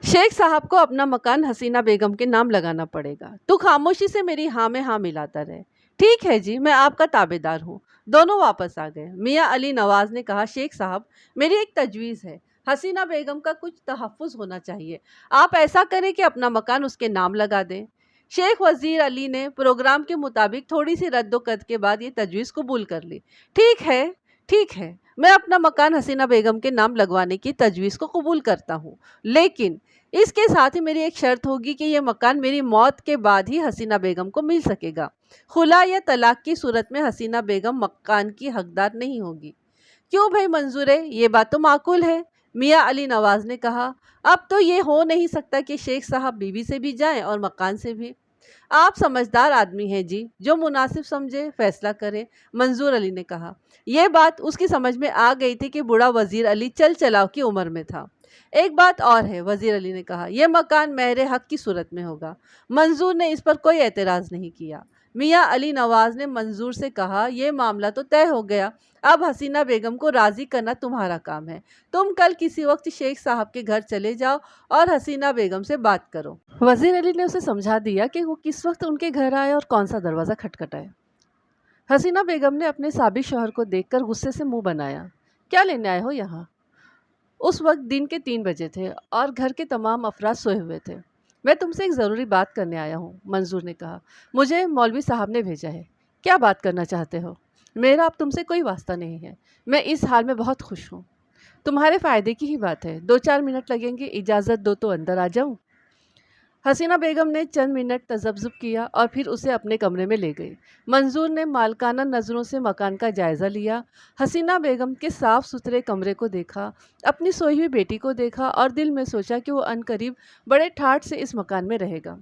شیخ صاحب کو اپنا مکان حسینہ بیگم کے نام لگانا پڑے گا۔ تو خاموشی سے میری ہاں میں ہاں ملاتا رہے۔ ٹھیک ہے جی، میں آپ کا تابعدار ہوں۔ دونوں واپس آ گئے۔ میاں علی نواز نے کہا، شیخ صاحب، میری ایک تجویز ہے، حسینہ بیگم کا کچھ تحفظ ہونا چاہیے۔ آپ ایسا کریں کہ اپنا مکان اس کے نام لگا دیں۔ شیخ وزیر علی نے پروگرام کے مطابق تھوڑی سی رد و قد کے بعد یہ تجویز قبول کر لی۔ ٹھیک ہے، ٹھیک ہے، میں اپنا مکان حسینہ بیگم کے نام لگوانے کی تجویز کو قبول کرتا ہوں، لیکن اس کے ساتھ ہی میری ایک شرط ہوگی کہ یہ مکان میری موت کے بعد ہی حسینہ بیگم کو مل سکے گا۔ خلا یا طلاق کی صورت میں حسینہ بیگم مکان کی حقدار نہیں ہوگی۔ کیوں بھائی منظور ہے، یہ بات تو معقول ہے۔ میاں علی نواز نے کہا، اب تو یہ ہو نہیں سکتا کہ شیخ صاحب بیوی سے بھی جائیں اور مکان سے بھی۔ آپ سمجھدار آدمی ہیں جی، جو مناسب سمجھے فیصلہ کریں، منظور علی نے کہا۔ یہ بات اس کی سمجھ میں آ گئی تھی کہ بوڑھا وزیر علی چل چلاؤ کی عمر میں تھا۔ ایک بات اور ہے، وزیر علی نے کہا، یہ مکان مہر حق کی صورت میں ہوگا۔ منظور نے اس پر کوئی اعتراض نہیں کیا۔ میاں علی نواز نے منظور سے کہا، یہ معاملہ تو طے ہو گیا، اب حسینہ بیگم کو راضی کرنا تمہارا کام ہے۔ تم کل کسی وقت شیخ صاحب کے گھر چلے جاؤ اور حسینہ بیگم سے بات کرو۔ وزیر علی نے اسے سمجھا دیا کہ وہ کس وقت ان کے گھر آئے اور کون سا دروازہ کھٹکھٹائے۔ حسینہ بیگم نے اپنے سابق شوہر کو دیکھ کر غصے سے منہ بنایا، کیا لینے آئے ہو یہاں؟ اس وقت دن کے 3 بجے تھے اور گھر کے تمام افراد سوئے ہوئے تھے۔ میں تم سے ایک ضروری بات کرنے آیا ہوں، منظور نے کہا۔ مجھے مولوی صاحب نے بھیجا ہے۔ کیا بات کرنا چاہتے ہو؟ میرا اب تم سے کوئی واسطہ نہیں ہے، میں اس حال میں بہت خوش ہوں۔ تمہارے فائدے کی ہی بات ہے، 2-4 منٹ لگیں گے، اجازت دو تو اندر آ جاؤں؟ حسینہ بیگم نے چند منٹ تذبذب کیا اور پھر اسے اپنے کمرے میں لے گئی۔ منظور نے مالکانہ نظروں سے مکان کا جائزہ لیا، حسینہ بیگم کے صاف ستھرے کمرے کو دیکھا، اپنی سوئی ہوئی بیٹی کو دیکھا اور دل میں سوچا کہ وہ عنقریب بڑے ٹھاٹھ سے اس مکان میں رہے گا۔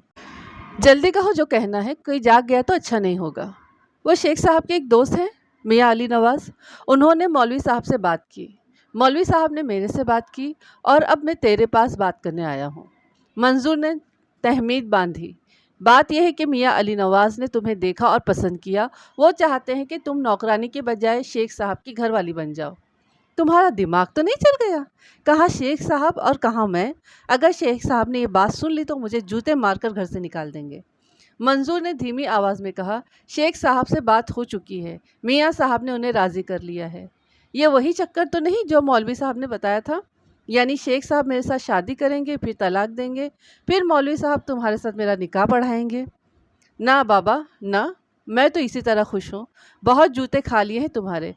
جلدی کہو جو کہنا ہے، کوئی جاگ گیا تو اچھا نہیں ہوگا۔ وہ شیخ صاحب کے ایک دوست ہیں، میاں علی نواز، انہوں نے مولوی صاحب سے بات کی، مولوی صاحب نے میرے سے بات کی اور اب میں تیرے پاس بات کرنے آیا ہوں۔ منظور نے تحمید باندھی، بات یہ ہے کہ میاں علی نواز نے تمہیں دیکھا اور پسند کیا، وہ چاہتے ہیں کہ تم نوکرانی کے بجائے شیخ صاحب کی گھر والی بن جاؤ۔ تمہارا دماغ تو نہیں چل گیا؟ کہا شیخ صاحب اور کہاں میں؟ اگر شیخ صاحب نے یہ بات سن لی تو مجھے جوتے مار کر گھر سے نکال دیں گے۔ منظور نے دھیمی آواز میں کہا، شیخ صاحب سے بات ہو چکی ہے، میاں صاحب نے انہیں راضی کر لیا ہے۔ یہ وہی چکر تو نہیں جو مولوی صاحب نے بتایا تھا؟ یعنی شیخ صاحب میرے ساتھ شادی کریں گے، پھر طلاق دیں گے، پھر مولوی صاحب تمہارے ساتھ میرا نکاح پڑھائیں گے؟ نہ بابا نہ، میں تو اسی طرح خوش ہوں، بہت جوتے کھا لیے ہیں تمہارے۔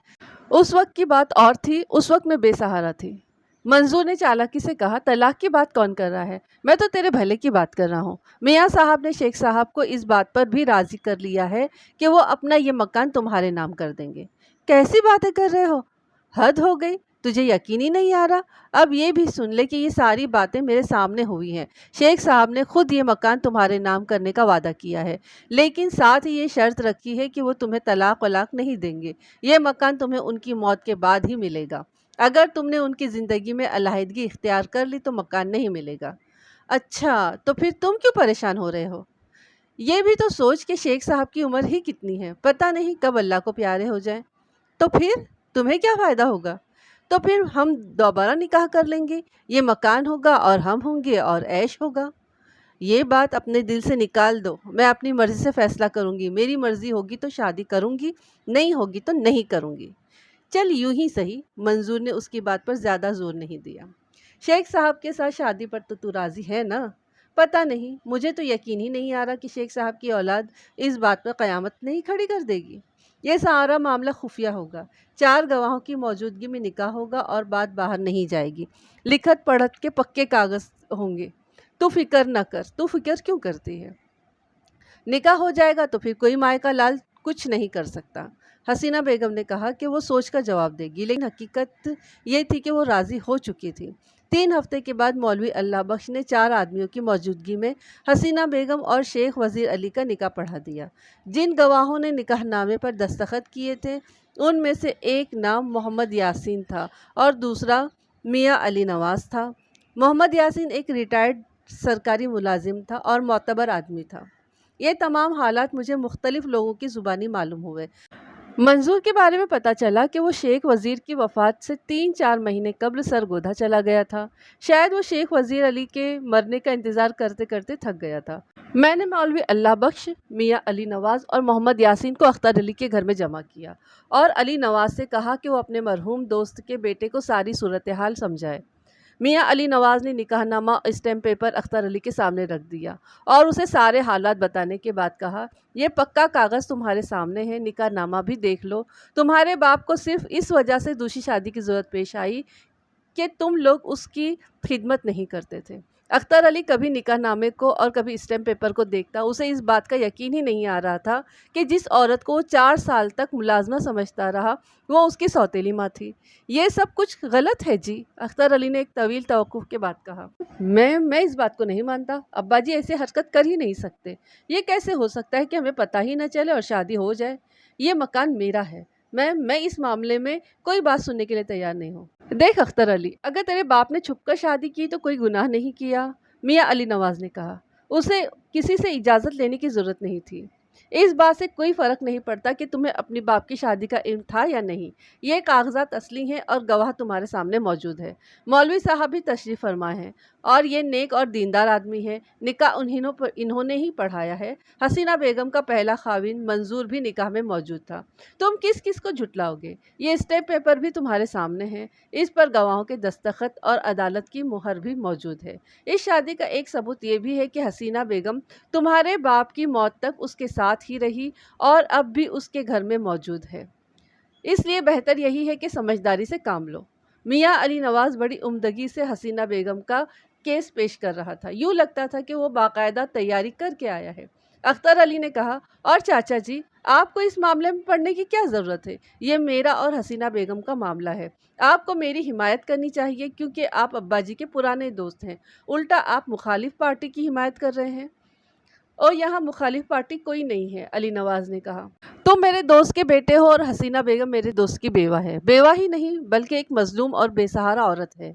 اس وقت کی بات اور تھی، اس وقت میں بے سہارا تھی۔ منظور نے چالاکی سے کہا، طلاق کی بات کون کر رہا ہے؟ میں تو تیرے بھلے کی بات کر رہا ہوں۔ میاں صاحب نے شیخ صاحب کو اس بات پر بھی راضی کر لیا ہے کہ وہ اپنا یہ مکان تمہارے نام کر دیں گے۔ کیسی باتیں کر رہے ہو؟ حد ہو گئی، تجھے یقین ہی نہیں آ رہا؟ اب یہ بھی سن لے کہ یہ ساری باتیں میرے سامنے ہوئی ہیں۔ شیخ صاحب نے خود یہ مکان تمہارے نام کرنے کا وعدہ کیا ہے، لیکن ساتھ ہی یہ شرط رکھی ہے کہ وہ تمہیں طلاق ولاق نہیں دیں گے۔ یہ مکان تمہیں ان کی موت کے بعد ہی ملے گا۔ اگر تم نے ان کی زندگی میں علیحدگی اختیار کر لی تو مکان نہیں ملے گا۔ اچھا، تو پھر تم کیوں پریشان ہو رہے ہو؟ یہ بھی تو سوچ کہ شیخ صاحب کی عمر ہی کتنی ہے، پتہ نہیں کب اللہ کو پیارے ہو جائیں۔ تو پھر تمہیں کیا فائدہ ہوگا؟ تو پھر ہم دوبارہ نکاح کر لیں گے، یہ مکان ہوگا اور ہم ہوں گے اور عیش ہوگا۔ یہ بات اپنے دل سے نکال دو، میں اپنی مرضی سے فیصلہ کروں گی، میری مرضی ہوگی تو شادی کروں گی، نہیں ہوگی تو نہیں کروں گی۔ چل یوں ہی صحیح، منظور نے اس کی بات پر زیادہ زور نہیں دیا۔ شیخ صاحب کے ساتھ شادی پر تو راضی ہے نا؟ پتہ نہیں، مجھے تو یقین ہی نہیں آ رہا کہ شیخ صاحب کی اولاد اس بات پر قیامت نہیں کھڑی کر دے گی۔ یہ سارا معاملہ خفیہ ہوگا، 4 گواہوں کی موجودگی میں نکاح ہوگا اور بات باہر نہیں جائے گی، لکھت پڑھت کے پکے کاغذ ہوں گے۔ تو فکر نہ کر، تو فکر کیوں کرتی ہے؟ نکاح ہو جائے گا تو پھر کوئی مائے کا لال کچھ نہیں کر سکتا۔ حسینہ بیگم نے کہا کہ وہ سوچ کر جواب دے گی، لیکن حقیقت یہ تھی کہ وہ راضی ہو چکی تھی۔ 3 ہفتے کے بعد مولوی اللہ بخش نے 4 آدمیوں کی موجودگی میں حسینہ بیگم اور شیخ وزیر علی کا نکاح پڑھا دیا۔ جن گواہوں نے نکاح نامے پر دستخط کیے تھے ان میں سے ایک نام محمد یاسین تھا اور دوسرا میاں علی نواز تھا۔ محمد یاسین ایک ریٹائرڈ سرکاری ملازم تھا اور معتبر آدمی تھا۔ یہ تمام حالات مجھے مختلف لوگوں کی زبانی معلوم ہوئے۔ منظور کے بارے میں پتہ چلا کہ وہ شیخ وزیر کی وفات سے 3-4 مہینے قبل سرگودھا چلا گیا تھا۔ شاید وہ شیخ وزیر علی کے مرنے کا انتظار کرتے کرتے تھک گیا تھا۔ میں نے مولوی اللہ بخش، میاں علی نواز اور محمد یاسین کو اختر علی کے گھر میں جمع کیا اور علی نواز سے کہا کہ وہ اپنے مرحوم دوست کے بیٹے کو ساری صورتحال سمجھائے۔ میاں علی نواز نے نکاح نامہ اسٹیمپ پیپر اختر علی کے سامنے رکھ دیا اور اسے سارے حالات بتانے کے بعد کہا، یہ پکا کاغذ تمہارے سامنے ہے، نکاح نامہ بھی دیکھ لو۔ تمہارے باپ کو صرف اس وجہ سے دوسری شادی کی ضرورت پیش آئی کہ تم لوگ اس کی خدمت نہیں کرتے تھے۔ اختر علی کبھی نکاح نامے کو اور کبھی اسٹیمپ پیپر کو دیکھتا، اسے اس بات کا یقین ہی نہیں آ رہا تھا کہ جس عورت کو وہ 4 سال تک ملازمہ سمجھتا رہا وہ اس کی سوتیلی ماں تھی۔ یہ سب کچھ غلط ہے جی، اختر علی نے ایک طویل توقف کے بعد کہا۔ میں اس بات کو نہیں مانتا، ابا جی ایسے حرکت کر ہی نہیں سکتے۔ یہ کیسے ہو سکتا ہے کہ ہمیں پتہ ہی نہ چلے اور شادی ہو جائے؟ یہ مکان میرا ہے، میں اس معاملے میں کوئی بات سننے کے لیے تیار نہیں ہوں۔ دیکھ اختر علی، اگر تیرے باپ نے چھپ کر شادی کی تو کوئی گناہ نہیں کیا، میاں علی نواز نے کہا۔ اسے کسی سے اجازت لینے کی ضرورت نہیں تھی۔ اس بات سے کوئی فرق نہیں پڑتا کہ تمہیں اپنی باپ کی شادی کا علم تھا یا نہیں۔ یہ کاغذات اصلی ہیں اور گواہ تمہارے سامنے موجود ہے۔ مولوی صاحب بھی تشریف فرما ہیں اور یہ نیک اور دیندار آدمی ہے، نکاح انہوں نے ہی پڑھایا ہے۔ حسینہ بیگم کا پہلا خاوند منظور بھی نکاح میں موجود تھا۔ تم کس کس کو جھٹلاؤ گے؟ یہ اسٹیمپ پیپر بھی تمہارے سامنے ہے، اس پر گواہوں کے دستخط اور عدالت کی مہر بھی موجود ہے۔ اس شادی کا ایک ثبوت یہ بھی ہے کہ حسینہ بیگم تمہارے باپ کی موت تک اس کے ساتھ ہی رہی اور اب بھی اس کے گھر میں موجود ہے۔ اس لیے بہتر یہی ہے کہ سمجھداری سے کام لو۔ میاں علی نواز بڑی عمدگی سے حسینہ بیگم کا کیس پیش کر رہا تھا، یوں لگتا تھا کہ وہ باقاعدہ تیاری کر کے آیا ہے۔ اختر علی نے کہا، اور چاچا جی، آپ کو اس معاملے میں پڑھنے کی کیا ضرورت ہے؟ یہ میرا اور حسینہ بیگم کا معاملہ ہے۔ آپ کو میری حمایت کرنی چاہیے کیونکہ آپ ابا جی کے پرانے دوست ہیں، الٹا آپ مخالف پارٹی کی حمایت کر رہے ہیں۔ اور یہاں مخالف پارٹی کوئی نہیں ہے، علی نواز نے کہا۔ تم میرے دوست کے بیٹے ہو اور حسینہ بیگم میرے دوست کی بیوہ ہے، بیوہ ہی نہیں بلکہ ایک مظلوم اور بے سہارا عورت ہے۔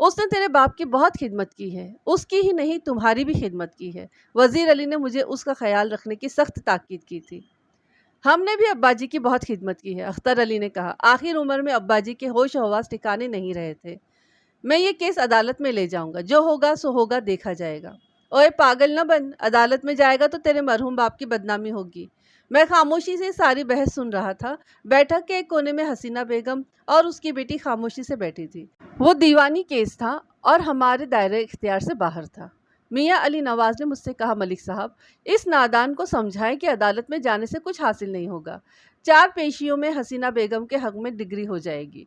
اس نے تیرے باپ کی بہت خدمت کی ہے، اس کی ہی نہیں تمہاری بھی خدمت کی ہے۔ وزیر علی نے مجھے اس کا خیال رکھنے کی سخت تاکید کی تھی۔ ہم نے بھی ابا جی کی بہت خدمت کی ہے، اختر علی نے کہا۔ آخر عمر میں ابا جی کے ہوش و حواس ٹھکانے نہیں رہے تھے۔ میں یہ کیس عدالت میں لے جاؤں گا، جو ہوگا سو ہوگا، دیکھا جائے گا۔ اوے پاگل نہ بن، عدالت میں جائے گا تو تیرے مرحوم باپ کی بدنامی ہوگی۔ میں خاموشی سے ساری بحث سن رہا تھا۔ بیٹھک کے ایک کونے میں حسینہ بیگم اور اس کی بیٹی خاموشی سے بیٹھی تھی۔ وہ دیوانی کیس تھا اور ہمارے دائرۂ اختیار سے باہر تھا۔ میاں علی نواز نے مجھ سے کہا، ملک صاحب اس نادان کو سمجھائیں کہ عدالت میں جانے سے کچھ حاصل نہیں ہوگا۔ 4 پیشیوں میں حسینہ بیگم کے حق میں ڈگری ہو جائے گی۔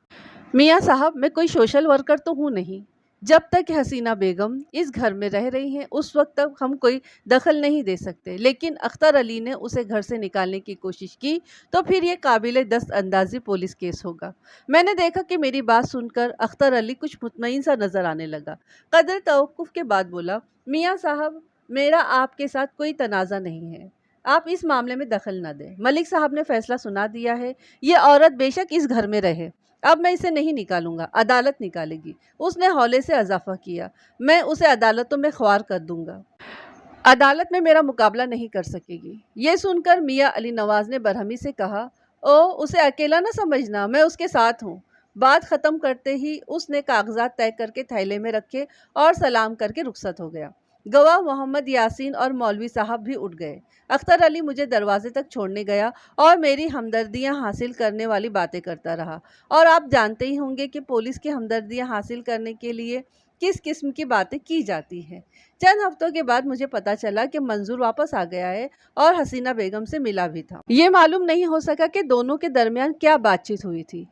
میاں صاحب میں کوئی سوشل ورکر تو ہوں نہیں۔ جب تک کہ حسینہ بیگم اس گھر میں رہ رہی ہیں اس وقت تک ہم کوئی دخل نہیں دے سکتے، لیکن اختر علی نے اسے گھر سے نکالنے کی کوشش کی تو پھر یہ قابل دست اندازی پولیس کیس ہوگا۔ میں نے دیکھا کہ میری بات سن کر اختر علی کچھ مطمئن سا نظر آنے لگا۔ قدر توقف کے بعد بولا، میاں صاحب میرا آپ کے ساتھ کوئی تنازع نہیں ہے، آپ اس معاملے میں دخل نہ دیں۔ ملک صاحب نے فیصلہ سنا دیا ہے، یہ عورت بے شک اس گھر میں رہے، اب میں اسے نہیں نکالوں گا، عدالت نکالے گی۔ اس نے ہولے سے اضافہ کیا، میں اسے عدالتوں میں خوار کر دوں گا، عدالت میں میرا مقابلہ نہیں کر سکے گی۔ یہ سن کر میاں علی نواز نے برہمی سے کہا، او اسے اکیلا نہ سمجھنا، میں اس کے ساتھ ہوں۔ بات ختم کرتے ہی اس نے کاغذات طے کر کے تھیلے میں رکھے اور سلام کر کے رخصت ہو گیا۔ گواہ محمد یاسین اور مولوی صاحب بھی اٹھ گئے۔ اختر علی مجھے دروازے تک چھوڑنے گیا اور میری ہمدردیاں حاصل کرنے والی باتیں کرتا رہا، اور آپ جانتے ہی ہوں گے کہ پولیس کی ہمدردیاں حاصل کرنے کے لیے کس قسم کی باتیں کی جاتی ہیں۔ چند ہفتوں کے بعد مجھے پتا چلا کہ منظور واپس آ گیا ہے اور حسینہ بیگم سے ملا بھی تھا۔ یہ معلوم نہیں ہو سکا کہ دونوں کے درمیان کیا بات چیت ہوئی تھی۔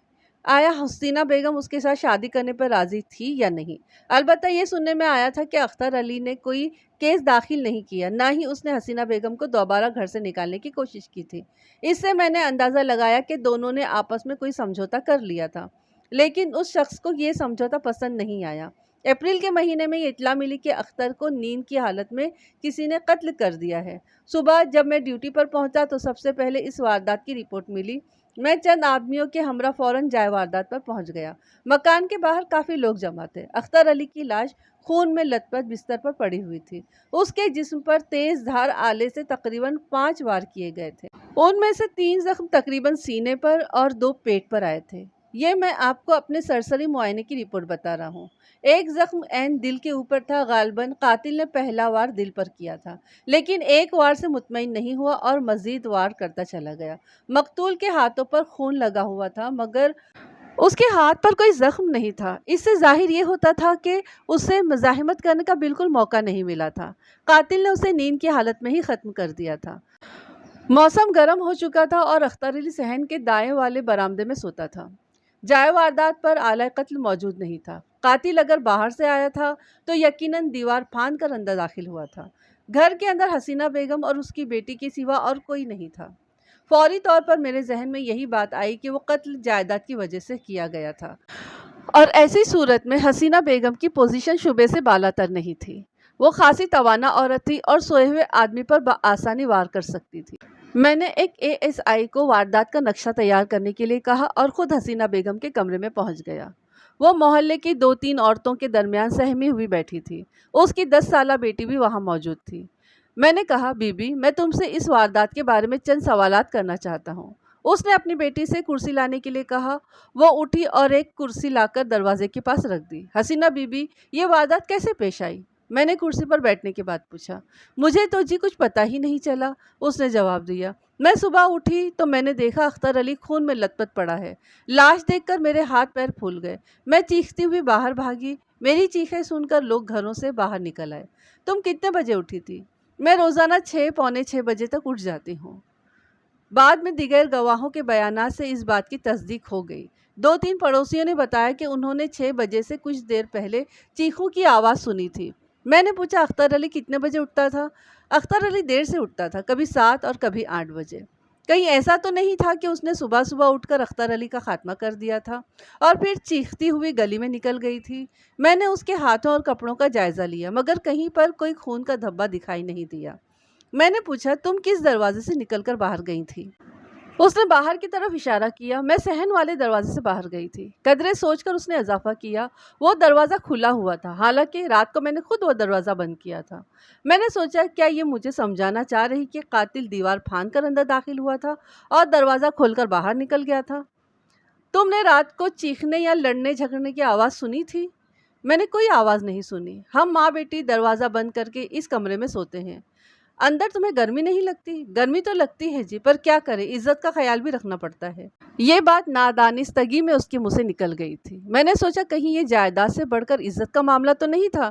آیا حسینہ بیگم اس کے ساتھ شادی کرنے پر راضی تھی یا نہیں؟ البتہ یہ سننے میں آیا تھا کہ اختر علی نے کوئی کیس داخل نہیں کیا، نہ ہی اس نے حسینہ بیگم کو دوبارہ گھر سے نکالنے کی کوشش کی تھی۔ اس سے میں نے اندازہ لگایا کہ دونوں نے آپس میں کوئی سمجھوتا کر لیا تھا، لیکن اس شخص کو یہ سمجھوتا پسند نہیں آیا۔ اپریل کے مہینے میں یہ اطلاع ملی کہ اختر کو نیند کی حالت میں کسی نے قتل کر دیا ہے۔ صبح جب میں ڈیوٹی پر پہنچا تو سب سے پہلے اس واردات کی رپورٹ ملی۔ میں چند آدمیوں کے ہمراہ فوراً جائے واردات پر پہنچ گیا۔ مکان کے باہر کافی لوگ جمع تھے۔ اختر علی کی لاش خون میں لت پت بستر پر پڑی ہوئی تھی۔ اس کے جسم پر تیز دھار آلے سے تقریباً 5 وار کیے گئے تھے۔ ان میں سے 3 زخم تقریباً سینے پر اور 2 پیٹ پر آئے تھے۔ یہ میں آپ کو اپنے سرسری معائنے کی رپورٹ بتا رہا ہوں۔ ایک زخم عین دل کے اوپر تھا، غالباً قاتل نے پہلا وار دل پر کیا تھا، لیکن ایک وار سے مطمئن نہیں ہوا اور مزید وار کرتا چلا گیا۔ مقتول کے ہاتھوں پر خون لگا ہوا تھا، مگر اس کے ہاتھ پر کوئی زخم نہیں تھا۔ اس سے ظاہر یہ ہوتا تھا کہ اسے مزاحمت کرنے کا بالکل موقع نہیں ملا تھا۔ قاتل نے اسے نیند کی حالت میں ہی ختم کر دیا تھا۔ موسم گرم ہو چکا تھا اور اختر علی صحن کے دائیں والے برآمدے میں سوتا تھا۔ جائے واردات پر آلہ قتل موجود نہیں تھا۔ قاتل اگر باہر سے آیا تھا تو یقیناً دیوار پھاند کر اندر داخل ہوا تھا۔ گھر کے اندر حسینہ بیگم اور اس کی بیٹی کے سوا اور کوئی نہیں تھا۔ فوری طور پر میرے ذہن میں یہی بات آئی کہ وہ قتل جائیداد کی وجہ سے کیا گیا تھا، اور ایسی صورت میں حسینہ بیگم کی پوزیشن شبے سے بالاتر نہیں تھی۔ وہ خاصی توانا عورت تھی اور سوئے ہوئے آدمی پر بآسانی وار کر سکتی تھی۔ میں نے ایک ASI کو واردات کا نقشہ تیار کرنے کے لیے کہا اور خود حسینہ بیگم کے کمرے میں پہنچ گیا۔ وہ محلے کی 2-3 عورتوں کے درمیان سہمی ہوئی بیٹھی تھی۔ اس کی 10 سالہ بیٹی بھی وہاں موجود تھی۔ میں نے کہا، بی بی میں تم سے اس واردات کے بارے میں چند سوالات کرنا چاہتا ہوں۔ اس نے اپنی بیٹی سے کرسی لانے کے لیے کہا۔ وہ اٹھی اور ایک کرسی لا کر دروازے کے پاس رکھ دی۔ حسینہ بی بی یہ واردات کیسے پیش آئی؟ میں نے کرسی پر بیٹھنے کے بعد پوچھا۔ مجھے تو جی کچھ پتہ ہی نہیں چلا، اس نے جواب دیا۔ میں صبح اٹھی تو میں نے دیکھا اختر علی خون میں لت پت پڑا ہے۔ لاش دیکھ کر میرے ہاتھ پیر پھول گئے۔ میں چیختی ہوئی باہر بھاگی۔ میری چیخیں سن کر لوگ گھروں سے باہر نکل آئے۔ تم کتنے بجے اٹھی تھی؟ میں روزانہ 6 پونے 6 بجے تک اٹھ جاتی ہوں۔ بعد میں دیگر گواہوں کے بیانات سے اس بات کی تصدیق ہو گئی۔ 2-3 پڑوسیوں نے بتایا کہ انہوں نے 6 بجے سے کچھ دیر پہلے چیخوں کی آواز سنی تھی۔ میں نے پوچھا، اختر علی کتنے بجے اٹھتا تھا؟ اختر علی دیر سے اٹھتا تھا، کبھی 7 اور کبھی 8 بجے۔ کہیں ایسا تو نہیں تھا کہ اس نے صبح صبح اٹھ کر اختر علی کا خاتمہ کر دیا تھا اور پھر چیختی ہوئی گلی میں نکل گئی تھی؟ میں نے اس کے ہاتھوں اور کپڑوں کا جائزہ لیا، مگر کہیں پر کوئی خون کا دھبا دکھائی نہیں دیا۔ میں نے پوچھا، تم کس دروازے سے نکل کر باہر گئی تھی؟ اس نے باہر کی طرف اشارہ کیا۔ میں صحن والے دروازے سے باہر گئی تھی۔ قدرے سوچ کر اس نے اضافہ کیا، وہ دروازہ کھلا ہوا تھا، حالانکہ رات کو میں نے خود وہ دروازہ بند کیا تھا۔ میں نے سوچا کیا یہ مجھے سمجھانا چاہ رہی کہ قاتل دیوار پھاند کر اندر داخل ہوا تھا اور دروازہ کھول کر باہر نکل گیا تھا۔ تم نے رات کو چیخنے یا لڑنے جھگڑنے کی آواز سنی تھی؟ میں نے کوئی آواز نہیں سنی۔ ہم ماں بیٹی دروازہ بند کر کے اس کمرے میں سوتے ہیں۔ اندر تمہیں گرمی نہیں لگتی؟ گرمی تو لگتی ہے جی، پر کیا کرے، عزت کا خیال بھی رکھنا پڑتا ہے۔ یہ بات نادانستگی میں اس کے منہ سے نکل گئی تھی۔ میں نے سوچا کہیں یہ جائیداد سے بڑھ کر عزت کا معاملہ تو نہیں تھا۔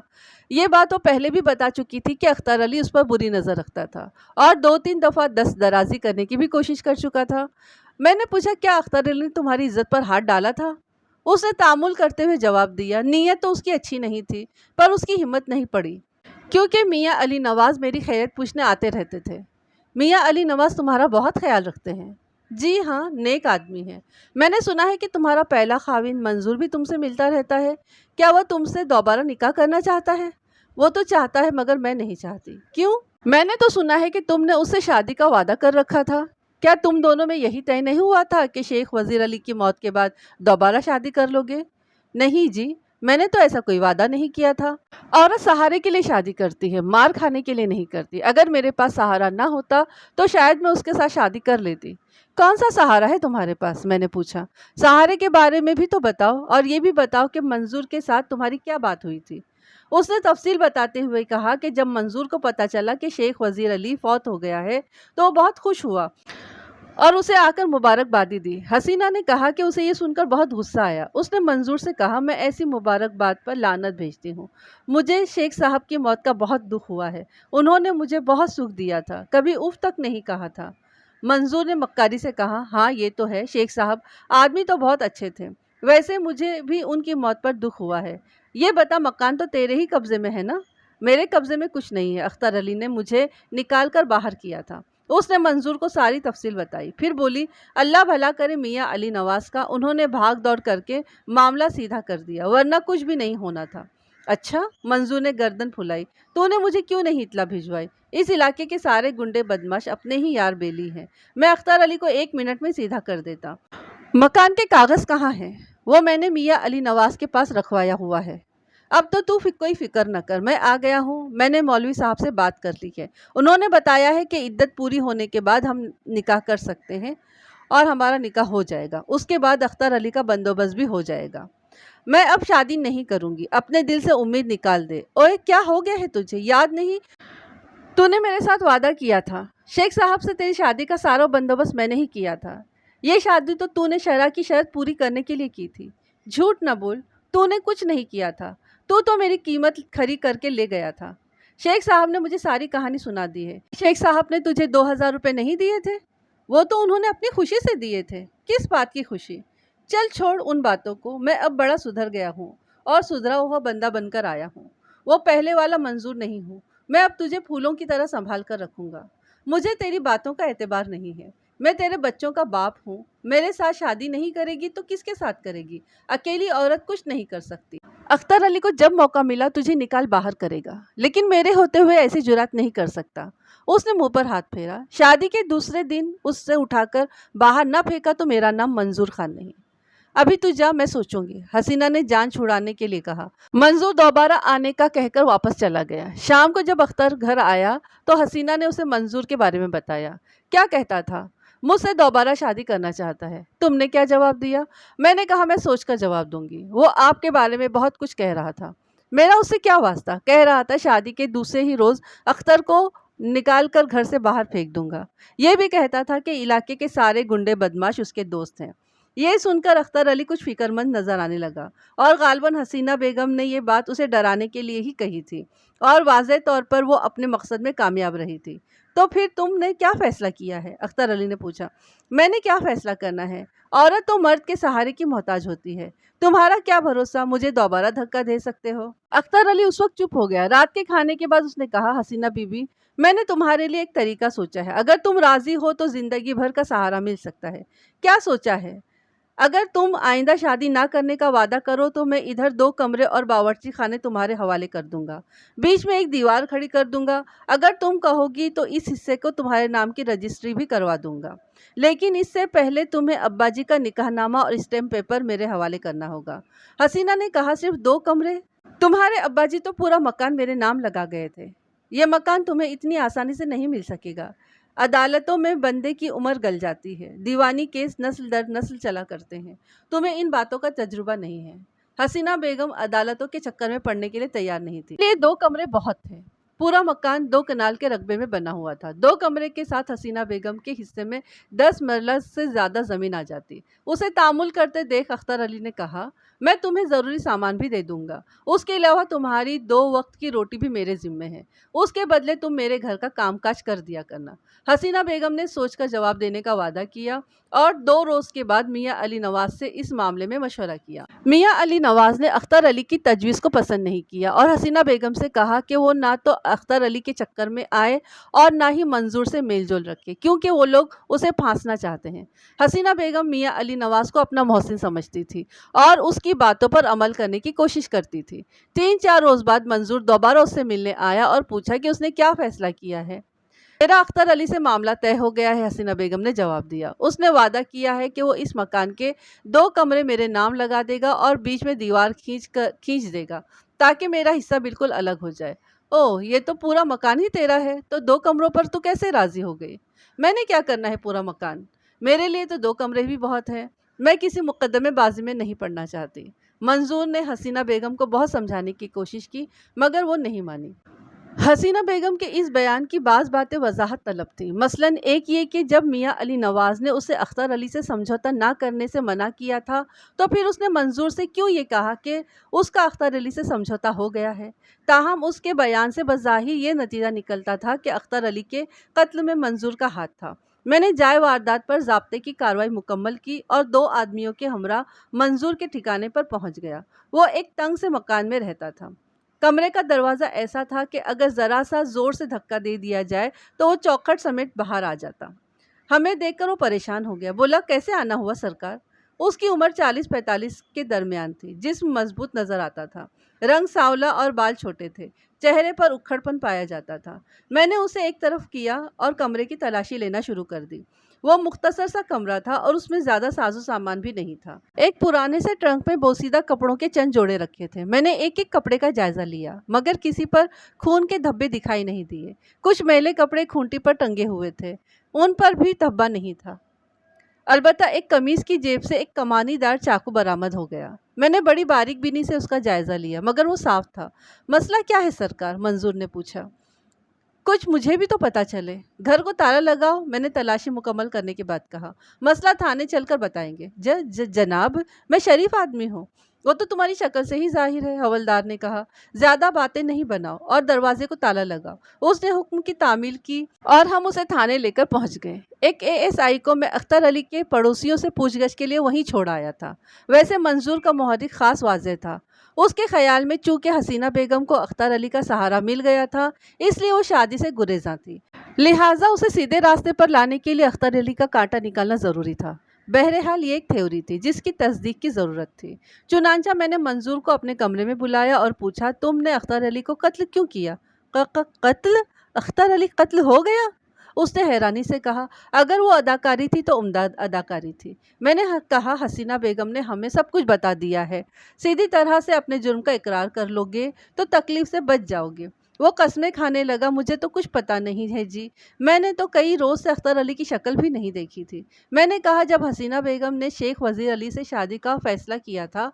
یہ بات وہ پہلے بھی بتا چکی تھی کہ اختر علی اس پر بری نظر رکھتا تھا اور 2-3 دفعہ دست درازی کرنے کی بھی کوشش کر چکا تھا۔ میں نے پوچھا کیا اختر علی نے تمہاری عزت پر ہاتھ ڈالا تھا؟ اس نے تعامل کرتے ہوئے جواب دیا، نیت تو اس کی اچھی نہیں تھی، پر اس کی ہمت نہیں پڑی، کیونکہ میاں علی نواز میری خیریت پوچھنے آتے رہتے تھے۔ میاں علی نواز تمہارا بہت خیال رکھتے ہیں؟ جی ہاں، نیک آدمی ہے۔ میں نے سنا ہے کہ تمہارا پہلا خاوند منظور بھی تم سے ملتا رہتا ہے، کیا وہ تم سے دوبارہ نکاح کرنا چاہتا ہے؟ وہ تو چاہتا ہے مگر میں نہیں چاہتی۔ کیوں؟ میں نے تو سنا ہے کہ تم نے اس سے شادی کا وعدہ کر رکھا تھا۔ کیا تم دونوں میں یہی طے نہیں ہوا تھا کہ شیخ وزیر علی کی موت کے بعد دوبارہ شادی کر لو گے؟ نہیں جی، میں نے تو ایسا کوئی وعدہ نہیں کیا تھا۔ عورت سہارے کے لیے شادی کرتی ہے، مار کھانے کے لیے نہیں کرتی۔ اگر میرے پاس سہارا نہ ہوتا تو شاید میں اس کے ساتھ شادی کر لیتی۔ کون سا سہارا ہے تمہارے پاس؟ میں نے پوچھا۔ سہارے کے بارے میں بھی تو بتاؤ، اور یہ بھی بتاؤ کہ منظور کے ساتھ تمہاری کیا بات ہوئی تھی۔ اس نے تفصیل بتاتے ہوئے کہا کہ جب منظور کو پتہ چلا کہ شیخ وزیر علی فوت ہو گیا ہے تو وہ بہت خوش ہوا اور اسے آ کر مبارکبادی دی۔ حسینہ نے کہا کہ اسے یہ سن کر بہت غصہ آیا۔ اس نے منظور سے کہا، میں ایسی مبارکباد پر لعنت بھیجتی ہوں۔ مجھے شیخ صاحب کی موت کا بہت دکھ ہوا ہے۔ انہوں نے مجھے بہت سکھ دیا تھا، کبھی اف تک نہیں کہا تھا۔ منظور نے مکاری سے کہا، ہاں یہ تو ہے، شیخ صاحب آدمی تو بہت اچھے تھے۔ ویسے مجھے بھی ان کی موت پر دکھ ہوا ہے۔ یہ بتا، مکان تو تیرے ہی قبضے میں ہے نا؟ میرے قبضے میں کچھ نہیں ہے، اختر علی نے مجھے نکال کر باہر کیا تھا۔ اس نے منظور کو ساری تفصیل بتائی، پھر بولی، اللہ بھلا کرے میاں علی نواز کا، انہوں نے بھاگ دوڑ کر کے معاملہ سیدھا کر دیا، ورنہ کچھ بھی نہیں ہونا تھا۔ اچھا؟ منظور نے گردن پھلائی، تو نے مجھے کیوں نہیں اطلاع بھجوائی؟ اس علاقے کے سارے گنڈے بدماش اپنے ہی یار بیلی ہیں، میں اختر علی کو 1 منٹ میں سیدھا کر دیتا۔ مکان کے کاغذ کہاں ہیں؟ وہ میں نے میاں علی نواز کے پاس رکھوایا ہوا ہے۔ اب تو کوئی فکر نہ کر، میں آ گیا ہوں۔ میں نے مولوی صاحب سے بات کر لی ہے، انہوں نے بتایا ہے کہ عدت پوری ہونے کے بعد ہم نکاح کر سکتے ہیں اور ہمارا نکاح ہو جائے گا، اس کے بعد اختر علی کا بندوبست بھی ہو جائے گا۔ میں اب شادی نہیں کروں گی، اپنے دل سے امید نکال دے۔ اوئے کیا ہو گیا ہے تجھے، یاد نہیں؟ تو نے میرے ساتھ وعدہ کیا تھا، شیخ صاحب سے تیری شادی کا سارا بندوبست میں نے ہی کیا تھا۔ یہ شادی تو نے شرع کی شرط پوری کرنے کے لیے کی تھی۔ جھوٹ نہ بول، تو نے کچھ نہیں کیا تھا، تو میری قیمت کھری کر کے لے گیا تھا۔ شیخ صاحب نے مجھے ساری کہانی سنا دی ہے۔ شیخ صاحب نے تجھے 2000 روپے نہیں دیے تھے؟ وہ تو انہوں نے اپنی خوشی سے دیے تھے۔ کس بات کی خوشی؟ چل چھوڑ ان باتوں کو، میں اب بڑا سدھر گیا ہوں اور سدھرا ہوا بندہ بن کر آیا ہوں۔ وہ پہلے والا منظور نہیں ہوں۔ میں اب تجھے پھولوں کی طرح سنبھال کر رکھوں گا۔ مجھے تیری باتوں کا اعتبار نہیں ہے۔ میں تیرے بچوں کا باپ ہوں۔ میرے ساتھ شادی نہیں کرے گی تو کس کے ساتھ کرے گی؟ اکیلی عورت کچھ نہیں کر سکتی۔ اختر علی کو جب موقع ملا تجھے نکال باہر کرے گا، لیکن میرے ہوتے ہوئے ایسی جرات نہیں کر سکتا۔ اس نے منہ پر ہاتھ پھیرا۔ شادی کے دوسرے دن اس سے اٹھا کر باہر نہ پھینکا تو میرا نام منظور خان نہیں۔ ابھی تو جا، میں سوچوں گی، حسینہ نے جان چھڑانے کے لیے کہا۔ منظور دوبارہ آنے کا کہہ کر واپس چلا گیا۔ شام کو جب اختر گھر آیا تو حسینہ نے اسے منظور کے بارے میں بتایا۔ کیا کہتا تھا؟ مجھ سے دوبارہ شادی کرنا چاہتا ہے۔ تم نے کیا جواب دیا؟ میں نے کہا میں سوچ کر جواب دوں گی۔ وہ آپ کے بارے میں بہت کچھ کہہ رہا تھا۔ میرا اس سے کیا واسطہ؟ کہہ رہا تھا شادی کے دوسرے ہی روز اختر کو نکال کر گھر سے باہر پھینک دوں گا۔ یہ بھی کہتا تھا کہ علاقے کے سارے گنڈے بدماش اس کے دوست ہیں۔ یہ سن کر اختر علی کچھ فکر مند نظر آنے لگا، اور غالباً حسینہ بیگم نے یہ بات اسے ڈرانے کے لیے ہی کہی تھی، اور واضح طور پر وہ اپنے مقصد میں کامیاب رہی تھی۔ تو پھر تم نے کیا فیصلہ کیا ہے؟ اختر علی نے پوچھا۔ میں نے کیا فیصلہ کرنا ہے؟ عورت تو مرد کے سہارے کی محتاج ہوتی ہے۔ تمہارا کیا بھروسہ مجھے دوبارہ دھکا دے سکتے ہو؟ اختر علی اس وقت چپ ہو گیا۔ رات کے کھانے کے بعد اس نے کہا، حسینہ بی بی، میں نے تمہارے لیے ایک طریقہ سوچا ہے، اگر تم راضی ہو تو زندگی بھر کا سہارا مل سکتا ہے۔ کیا سوچا ہے؟ اگر تم آئندہ شادی نہ کرنے کا وعدہ کرو تو میں ادھر 2 کمرے اور باورچی خانے تمہارے حوالے کر دوں گا، بیچ میں ایک دیوار کھڑی کر دوں گا۔ اگر تم کہو گی تو اس حصے کو تمہارے نام کی رجسٹری بھی کروا دوں گا، لیکن اس سے پہلے تمہیں ابا جی کا نکاح نامہ اور اسٹیمپ پیپر میرے حوالے کرنا ہوگا۔ حسینہ نے کہا، صرف 2 کمرے؟ تمہارے ابا جی تو پورا مکان میرے نام لگا گئے تھے، یہ مکان تمہیں اتنی آسانی سے نہیں مل سکے گا۔ عدالتوں میں بندے کی عمر گل جاتی ہے، دیوانی کیس نسل در نسل چلا کرتے ہیں، تمہیں ان باتوں کا تجربہ نہیں ہے۔ حسینہ بیگم عدالتوں کے چکر میں پڑنے کے لیے تیار نہیں تھی، یہ 2 کمرے بہت تھے۔ پورا مکان 2 کنال کے رقبے میں بنا ہوا تھا۔ 2 کمرے کے ساتھ حسینہ بیگم کے حصے میں 10 مرلہ سے زیادہ زمین آ جاتی۔ اسے تعامل کرتے دیکھ اختر علی نے کہا، میں تمہیں ضروری سامان بھی دے دوں گا، اس کے علاوہ تمہاری 2 وقت کی روٹی بھی میرے ذمے ہے، اس کے بدلے تم میرے گھر کا کام کاج کر دیا کرنا۔ حسینہ بیگم نے سوچ کر جواب دینے کا وعدہ کیا اور 2 روز کے بعد میاں علی نواز سے اس معاملے میں مشورہ کیا۔ میاں علی نواز نے اختر علی کی تجویز کو پسند نہیں کیا اور حسینہ بیگم سے کہا کہ وہ نہ تو اختر علی کے چکر میں آئے اور نہ ہی منظور سے میل جول رکھے، کیونکہ وہ لوگ اسے پھانسنا چاہتے ہیں۔ حسینہ بیگم میاں علی نواز کو اپنا محسن سمجھتی تھی اور اس کی باتوں پر عمل کرنے کی کوشش کرتی تھی۔ 3-4 روز بعد منظور دوبارہ اس سے ملنے آیا اور پوچھا کہ اس نے کیا فیصلہ کیا ہے۔ میرا اختر علی سے معاملہ طے ہو گیا ہے، حسینہ بیگم نے جواب دیا۔ اس نے وعدہ کیا ہے کہ وہ اس مکان کے 2 کمرے میرے نام لگا دے گا اور بیچ میں دیوار کھینچ دے گا تاکہ میرا حصہ بالکل الگ ہو جائے۔ اوہ، یہ تو پورا مکان ہی تیرا ہے، تو 2 کمروں پر تو کیسے راضی ہو گئی؟ میں نے کیا کرنا ہے پورا مکان؟ میرے لیے تو 2 کمرے بھی بہت ہیں، میں کسی مقدمے بازی میں نہیں پڑنا چاہتی۔ منظور نے حسینہ بیگم کو بہت سمجھانے کی کوشش کی مگر وہ نہیں مانی۔ حسینہ بیگم کے اس بیان کی بعض باتیں وضاحت طلب تھیں، مثلاً ایک یہ کہ جب میاں علی نواز نے اسے اختر علی سے سمجھوتا نہ کرنے سے منع کیا تھا تو پھر اس نے منظور سے کیوں یہ کہا کہ اس کا اختر علی سے سمجھوتا ہو گیا ہے؟ تاہم اس کے بیان سے بظاہر یہ نتیجہ نکلتا تھا کہ اختر علی کے قتل میں منظور کا ہاتھ تھا۔ میں نے جائے واردات پر ضابطے کی کارروائی مکمل کی اور 2 آدمیوں کے ہمراہ منظور کے ٹھکانے پر پہنچ گیا۔ وہ ایک تنگ سے مکان میں رہتا تھا۔ کمرے کا دروازہ ایسا تھا کہ اگر ذرا سا زور سے دھکا دے دیا جائے تو وہ چوکھٹ سمیت باہر آ جاتا۔ ہمیں دیکھ کر وہ پریشان ہو گیا، بولا، کیسے آنا ہوا سرکار؟ اس کی عمر 40-45 کے درمیان تھی، جسم مضبوط نظر آتا تھا، رنگ سانولا اور بال چھوٹے تھے، چہرے پر اکھڑ پن پایا جاتا تھا۔ میں نے اسے ایک طرف کیا اور کمرے کی تلاشی لینا شروع کر دی۔ وہ مختصر سا کمرہ تھا اور اس میں زیادہ ساز و سامان بھی نہیں تھا۔ ایک پرانے سے ٹرنک میں بوسیدہ کپڑوں کے چند جوڑے رکھے تھے۔ میں نے ایک ایک کپڑے کا جائزہ لیا مگر کسی پر خون کے دھبے دکھائی نہیں دیے۔ کچھ میلے کپڑے کھونٹی پر ٹنگے ہوئے تھے، ان پر بھی دھبا نہیں تھا۔ البتہ ایک قمیص کی جیب سے ایک کمانی دار چاقو برآمد ہو گیا۔ میں نے بڑی باریک بینی سے اس کا جائزہ لیا مگر وہ صاف تھا۔ مسئلہ کیا ہے سرکار؟ منظور نے پوچھا۔ کچھ مجھے بھی تو پتا چلے۔ گھر کو تالا لگاؤ، میں نے تلاشی مکمل کرنے کے بعد کہا۔ مسئلہ تھانے چل کر بتائیں گے۔ جناب، میں شریف آدمی ہوں، وہ تو تمہاری شکل سے ہی ظاہر ہے، حوالدار نے کہا۔ زیادہ باتیں نہیں بناؤ اور دروازے کو تالا لگاؤ۔ اس نے حکم کی تعمیل کی اور ہم اسے تھانے لے کر پہنچ گئے۔ ایک ASI کو میں اختر علی کے پڑوسیوں سے پوچھ گچھ کے لیے وہیں چھوڑ آیا تھا۔ ویسے منظور کا محرک خاص واضح تھا۔ اس کے خیال میں چونکہ حسینہ بیگم کو اختر علی کا سہارا مل گیا تھا اس لیے وہ شادی سے گریزاں تھی، لہٰذا اسے سیدھے راستے پر لانے کے لیے اختر علی کا کانٹا نکالنا ضروری تھا۔ بہرحال یہ ایک تھیوری تھی جس کی تصدیق کی ضرورت تھی۔ چنانچہ میں نے منظور کو اپنے کمرے میں بلایا اور پوچھا، تم نے اختر علی کو قتل کیوں کیا؟ قتل؟ اختر علی قتل ہو گیا؟ اس نے حیرانی سے کہا، اگر وہ اداکاری تھی تو عمدہ اداکاری تھی۔ میں نے کہا، حسینہ بیگم نے ہمیں سب کچھ بتا دیا ہے، سیدھی طرح سے اپنے جرم کا اقرار کر لو گے تو تکلیف سے بچ جاؤ گے۔ وہ قسمیں کھانے لگا، مجھے تو کچھ پتا نہیں ہے جی، میں نے تو کئی روز سے اختر علی کی شکل بھی نہیں دیکھی تھی۔ میں نے کہا، جب حسینہ بیگم نے شیخ وزیر علی سے شادی کا فیصلہ کیا تھا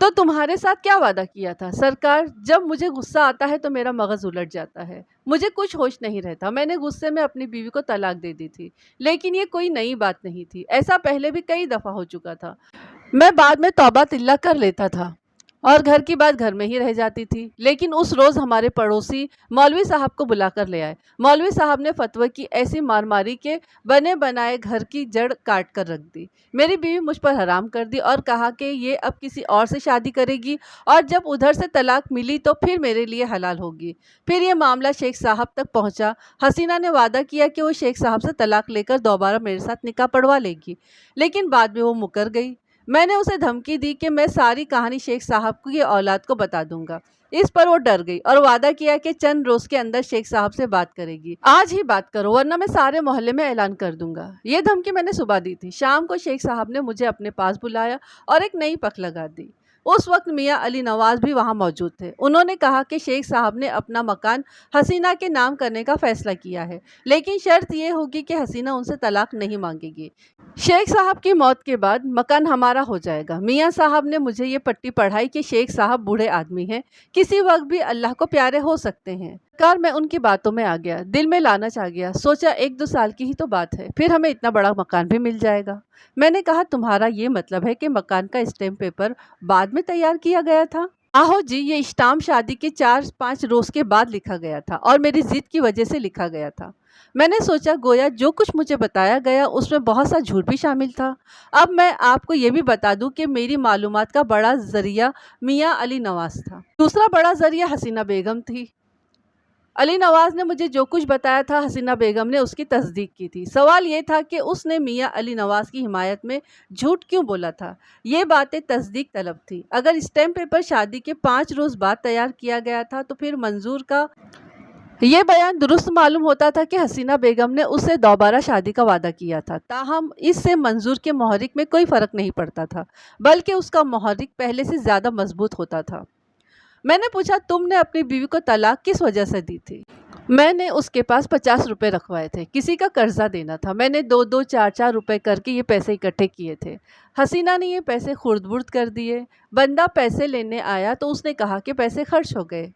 تو تمہارے ساتھ کیا وعدہ کیا تھا؟ سرکار، جب مجھے غصہ آتا ہے تو میرا مغز الٹ جاتا ہے، مجھے کچھ ہوش نہیں رہتا۔ میں نے غصے میں اپنی بیوی کو طلاق دے دی تھی، لیکن یہ کوئی نئی بات نہیں تھی، ایسا پہلے بھی کئی دفعہ ہو چکا تھا۔ میں بعد میں توبہ تلہ کر لیتا تھا اور گھر کی بات گھر میں ہی رہ جاتی تھی۔ لیکن اس روز ہمارے پڑوسی مولوی صاحب کو بلا کر لے آئے۔ مولوی صاحب نے فتویٰ کی ایسی مار ماری کہ بنے بنائے گھر کی جڑ کاٹ کر رکھ دی۔ میری بیوی مجھ پر حرام کر دی اور کہا کہ یہ اب کسی اور سے شادی کرے گی، اور جب ادھر سے طلاق ملی تو پھر میرے لیے حلال ہوگی۔ پھر یہ معاملہ شیخ صاحب تک پہنچا۔ حسینہ نے وعدہ کیا کہ وہ شیخ صاحب سے طلاق لے کر دوبارہ میرے ساتھ نکاح پڑھوا لے گی، لیکن بعد میں وہ مکر گئی۔ میں نے اسے دھمکی دی کہ میں ساری کہانی شیخ صاحب کی اولاد کو بتا دوں گا۔ اس پر وہ ڈر گئی اور وعدہ کیا کہ چند روز کے اندر شیخ صاحب سے بات کرے گی۔ آج ہی بات کرو ورنہ میں سارے محلے میں اعلان کر دوں گا۔ یہ دھمکی میں نے صبح دی تھی۔ شام کو شیخ صاحب نے مجھے اپنے پاس بلایا اور ایک نئی پک لگا دی۔ اس وقت میاں علی نواز بھی وہاں موجود تھے۔ انہوں نے کہا کہ شیخ صاحب نے اپنا مکان حسینہ کے نام کرنے کا فیصلہ کیا ہے، لیکن شرط یہ ہوگی کہ حسینہ ان سے طلاق نہیں مانگے گی۔ شیخ صاحب کی موت کے بعد مکان ہمارا ہو جائے گا۔ میاں صاحب نے مجھے یہ پٹی پڑھائی کہ شیخ صاحب بوڑھے آدمی ہیں، کسی وقت بھی اللہ کو پیارے ہو سکتے ہیں۔ میں ان کی باتوں میں آ گیا، دل میں لالچ آ گیا۔ سوچا 1-2 سال کی ہی تو بات ہے، پھر ہمیں اتنا بڑا مکان بھی مل جائے گا۔ میں نے کہا تمہارا یہ مطلب ہے کہ مکان کا اسٹیمپ پیپر بعد میں تیار کیا گیا تھا؟ آہو جی، یہ اسٹامپ شادی کے 4-5 روز کے بعد لکھا گیا تھا اور میری ضد کی وجہ سے لکھا گیا تھا۔ میں نے سوچا گویا جو کچھ مجھے بتایا گیا اس میں بہت سا جھوٹ بھی شامل تھا۔ اب میں آپ کو یہ بھی بتا دوں کہ میری معلومات کا بڑا ذریعہ میاں علی نواز تھا، دوسرا بڑا ذریعہ حسینہ بیگم تھی۔ علی نواز نے مجھے جو کچھ بتایا تھا حسینہ بیگم نے اس کی تصدیق کی تھی۔ سوال یہ تھا کہ اس نے میاں علی نواز کی حمایت میں جھوٹ کیوں بولا تھا؟ یہ باتیں تصدیق طلب تھی۔ اگر اسٹیمپ پیپر شادی کے 5 روز بعد تیار کیا گیا تھا تو پھر منظور کا یہ بیان درست معلوم ہوتا تھا کہ حسینہ بیگم نے اس سے دوبارہ شادی کا وعدہ کیا تھا۔ تاہم اس سے منظور کے محرک میں کوئی فرق نہیں پڑتا تھا، بلکہ اس کا محرک پہلے سے زیادہ مضبوط ہوتا تھا۔ میں نے پوچھا تم نے اپنی بیوی کو طلاق کس وجہ سے دی تھی؟ میں نے اس کے پاس 50 روپے رکھوائے تھے، کسی کا قرضہ دینا تھا۔ میں نے 2-2 4-4 روپے کر کے یہ پیسے اکٹھے کیے تھے۔ حسینہ نے یہ پیسے خرد برد کر دیے۔ بندہ پیسے لینے آیا تو اس نے کہا کہ پیسے خرچ ہو گئے۔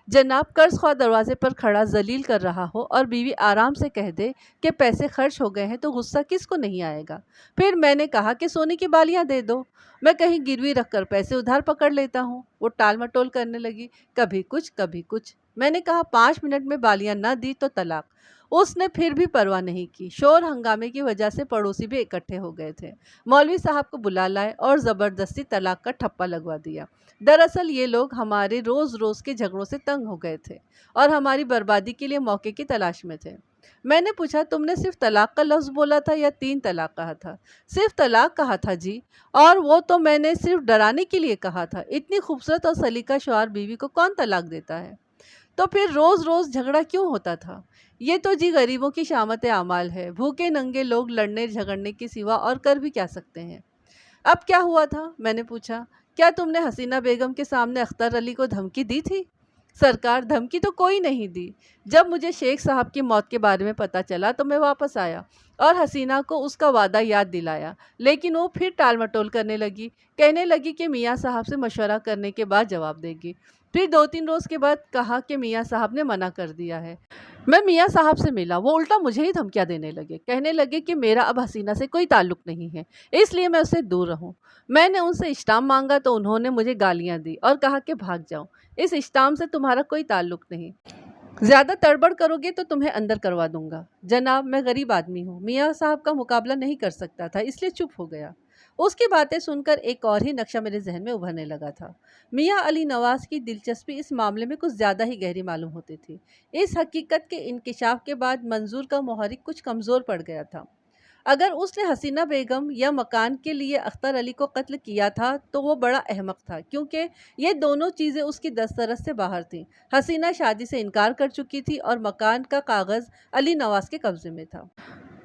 جناب قرض خواہ دروازے پر کھڑا ذلیل کر رہا ہو اور بیوی آرام سے کہہ دے کہ پیسے خرچ ہو گئے ہیں تو غصہ کس کو نہیں آئے گا؟ پھر میں نے کہا کہ سونے کی بالیاں دے دو، میں کہیں گروی رکھ کر پیسے ادھار پکڑ لیتا ہوں۔ وہ ٹال مٹول کرنے لگی، کبھی کچھ کبھی کچھ۔ میں نے کہا 5 منٹ میں بالیاں نہ دی تو طلاق۔ اس نے پھر بھی پرواہ نہیں کی۔ شور ہنگامے کی وجہ سے پڑوسی بھی اکٹھے ہو گئے تھے۔ مولوی صاحب کو بلا لائے اور زبردستی طلاق کا ٹھپا لگوا دیا۔ دراصل یہ لوگ ہمارے روز روز کے جھگڑوں سے تنگ ہو گئے تھے اور ہماری بربادی کے لیے موقع کی تلاش میں تھے۔ میں نے پوچھا تم نے صرف طلاق کا لفظ بولا تھا یا 3 طلاق کہا تھا؟ صرف طلاق کہا تھا جی، اور وہ تو میں نے صرف ڈرانے کے لیے کہا تھا۔ اتنی خوبصورت اور سلیقہ شوہر بیوی کو کون طلاق دیتا ہے؟ تو پھر روز روز جھگڑا کیوں ہوتا تھا؟ یہ تو جی غریبوں کی شامت اعمال ہے۔ بھوکے ننگے لوگ لڑنے جھگڑنے کے سوا اور کر بھی کیا سکتے ہیں؟ اب کیا ہوا تھا؟ میں نے پوچھا کیا تم نے حسینہ بیگم کے سامنے اختر علی کو دھمکی دی تھی؟ سرکار دھمکی تو کوئی نہیں دی۔ جب مجھے شیخ صاحب کی موت کے بارے میں پتہ چلا تو میں واپس آیا اور حسینہ کو اس کا وعدہ یاد دلایا، لیکن وہ پھر ٹال مٹول کرنے لگی، کہنے لگی کہ میاں صاحب سے مشورہ کرنے کے بعد جواب دے گی۔ پھر 2-3 روز کے بعد کہا کہ میاں صاحب نے منع کر دیا ہے۔ میں میاں صاحب سے ملا، وہ الٹا مجھے ہی دھمکیاں دینے لگے، کہنے لگے کہ میرا اب حسینہ سے کوئی تعلق نہیں ہے، اس لیے میں اس سے دور رہوں۔ میں نے ان سے اسٹامپ مانگا تو انہوں نے مجھے گالیاں دی اور کہا کہ بھاگ جاؤ، اس اسٹامپ سے تمہارا کوئی تعلق نہیں، زیادہ تڑبڑ کرو گے تو تمہیں اندر کروا دوں گا۔ جناب میں غریب آدمی ہوں، میاں صاحب کا مقابلہ نہیں کر سکتا تھا، اس لیے چپ ہو گیا۔ اس کی باتیں سن کر ایک اور ہی نقشہ میرے ذہن میں ابھرنے لگا تھا۔ میاں علی نواز کی دلچسپی اس معاملے میں کچھ زیادہ ہی گہری معلوم ہوتی تھی۔ اس حقیقت کے انکشاف کے بعد منظور کا محرک کچھ کمزور پڑ گیا تھا۔ اگر اس نے حسینہ بیگم یا مکان کے لیے اختر علی کو قتل کیا تھا تو وہ بڑا احمق تھا، کیونکہ یہ دونوں چیزیں اس کی دسترس سے باہر تھیں۔ حسینہ شادی سے انکار کر چکی تھی اور مکان کا کاغذ علی نواز کے قبضے میں تھا۔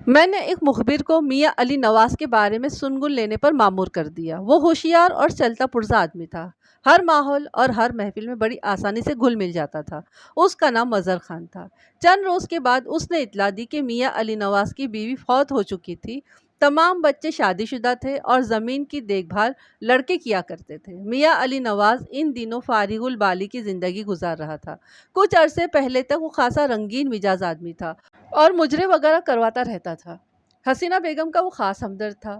میں نے ایک مخبر کو میاں علی نواز کے بارے میں سنگن لینے پر مامور کر دیا۔ وہ ہوشیار اور چلتا پرزہ آدمی تھا، ہر ماحول اور ہر محفل میں بڑی آسانی سے گھل مل جاتا تھا۔ اس کا نام مظہر خان تھا۔ چند روز کے بعد اس نے اطلاع دی کہ میاں علی نواز کی بیوی فوت ہو چکی تھی، تمام بچے شادی شدہ تھے اور زمین کی دیکھ بھال لڑکے کیا کرتے تھے۔ میاں علی نواز ان دنوں فارغ البالی کی زندگی گزار رہا تھا۔ کچھ عرصے پہلے تک وہ خاصا رنگین مزاج آدمی تھا اور مجرے وغیرہ کرواتا رہتا تھا۔ حسینہ بیگم کا وہ خاص ہمدرد تھا۔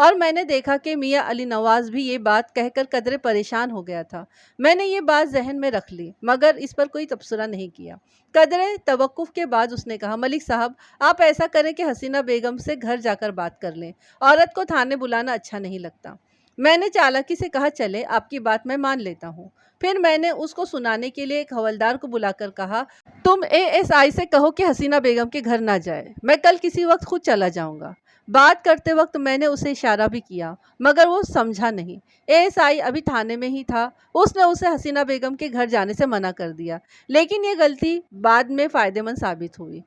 اور میں نے دیکھا کہ میاں علی نواز بھی یہ بات کہہ کر قدرے پریشان ہو گیا تھا۔ میں نے یہ بات ذہن میں رکھ لی مگر اس پر کوئی تبصرہ نہیں کیا۔ قدرے توقف کے بعد اس نے کہا، ملک صاحب آپ ایسا کریں کہ حسینہ بیگم سے گھر جا کر بات کر لیں، عورت کو تھانے بلانا اچھا نہیں لگتا۔ میں نے چالاکی سے کہا، چلے آپ کی بات میں مان لیتا ہوں۔ پھر میں نے اس کو سنانے کے لیے ایک حوالدار کو بلا کر کہا، تم ASI سے کہو کہ حسینہ بیگم کے گھر نہ جائے، میں کل کسی وقت خود چلا جاؤں گا۔ بات کرتے وقت میں نے اسے اشارہ بھی کیا مگر وہ سمجھا نہیں۔ ASI ابھی تھانے میں ہی تھا، اس نے اسے حسینہ بیگم کے گھر جانے سے منع کر دیا، لیکن یہ غلطی بعد میں فائدہ مند ثابت ہوئی۔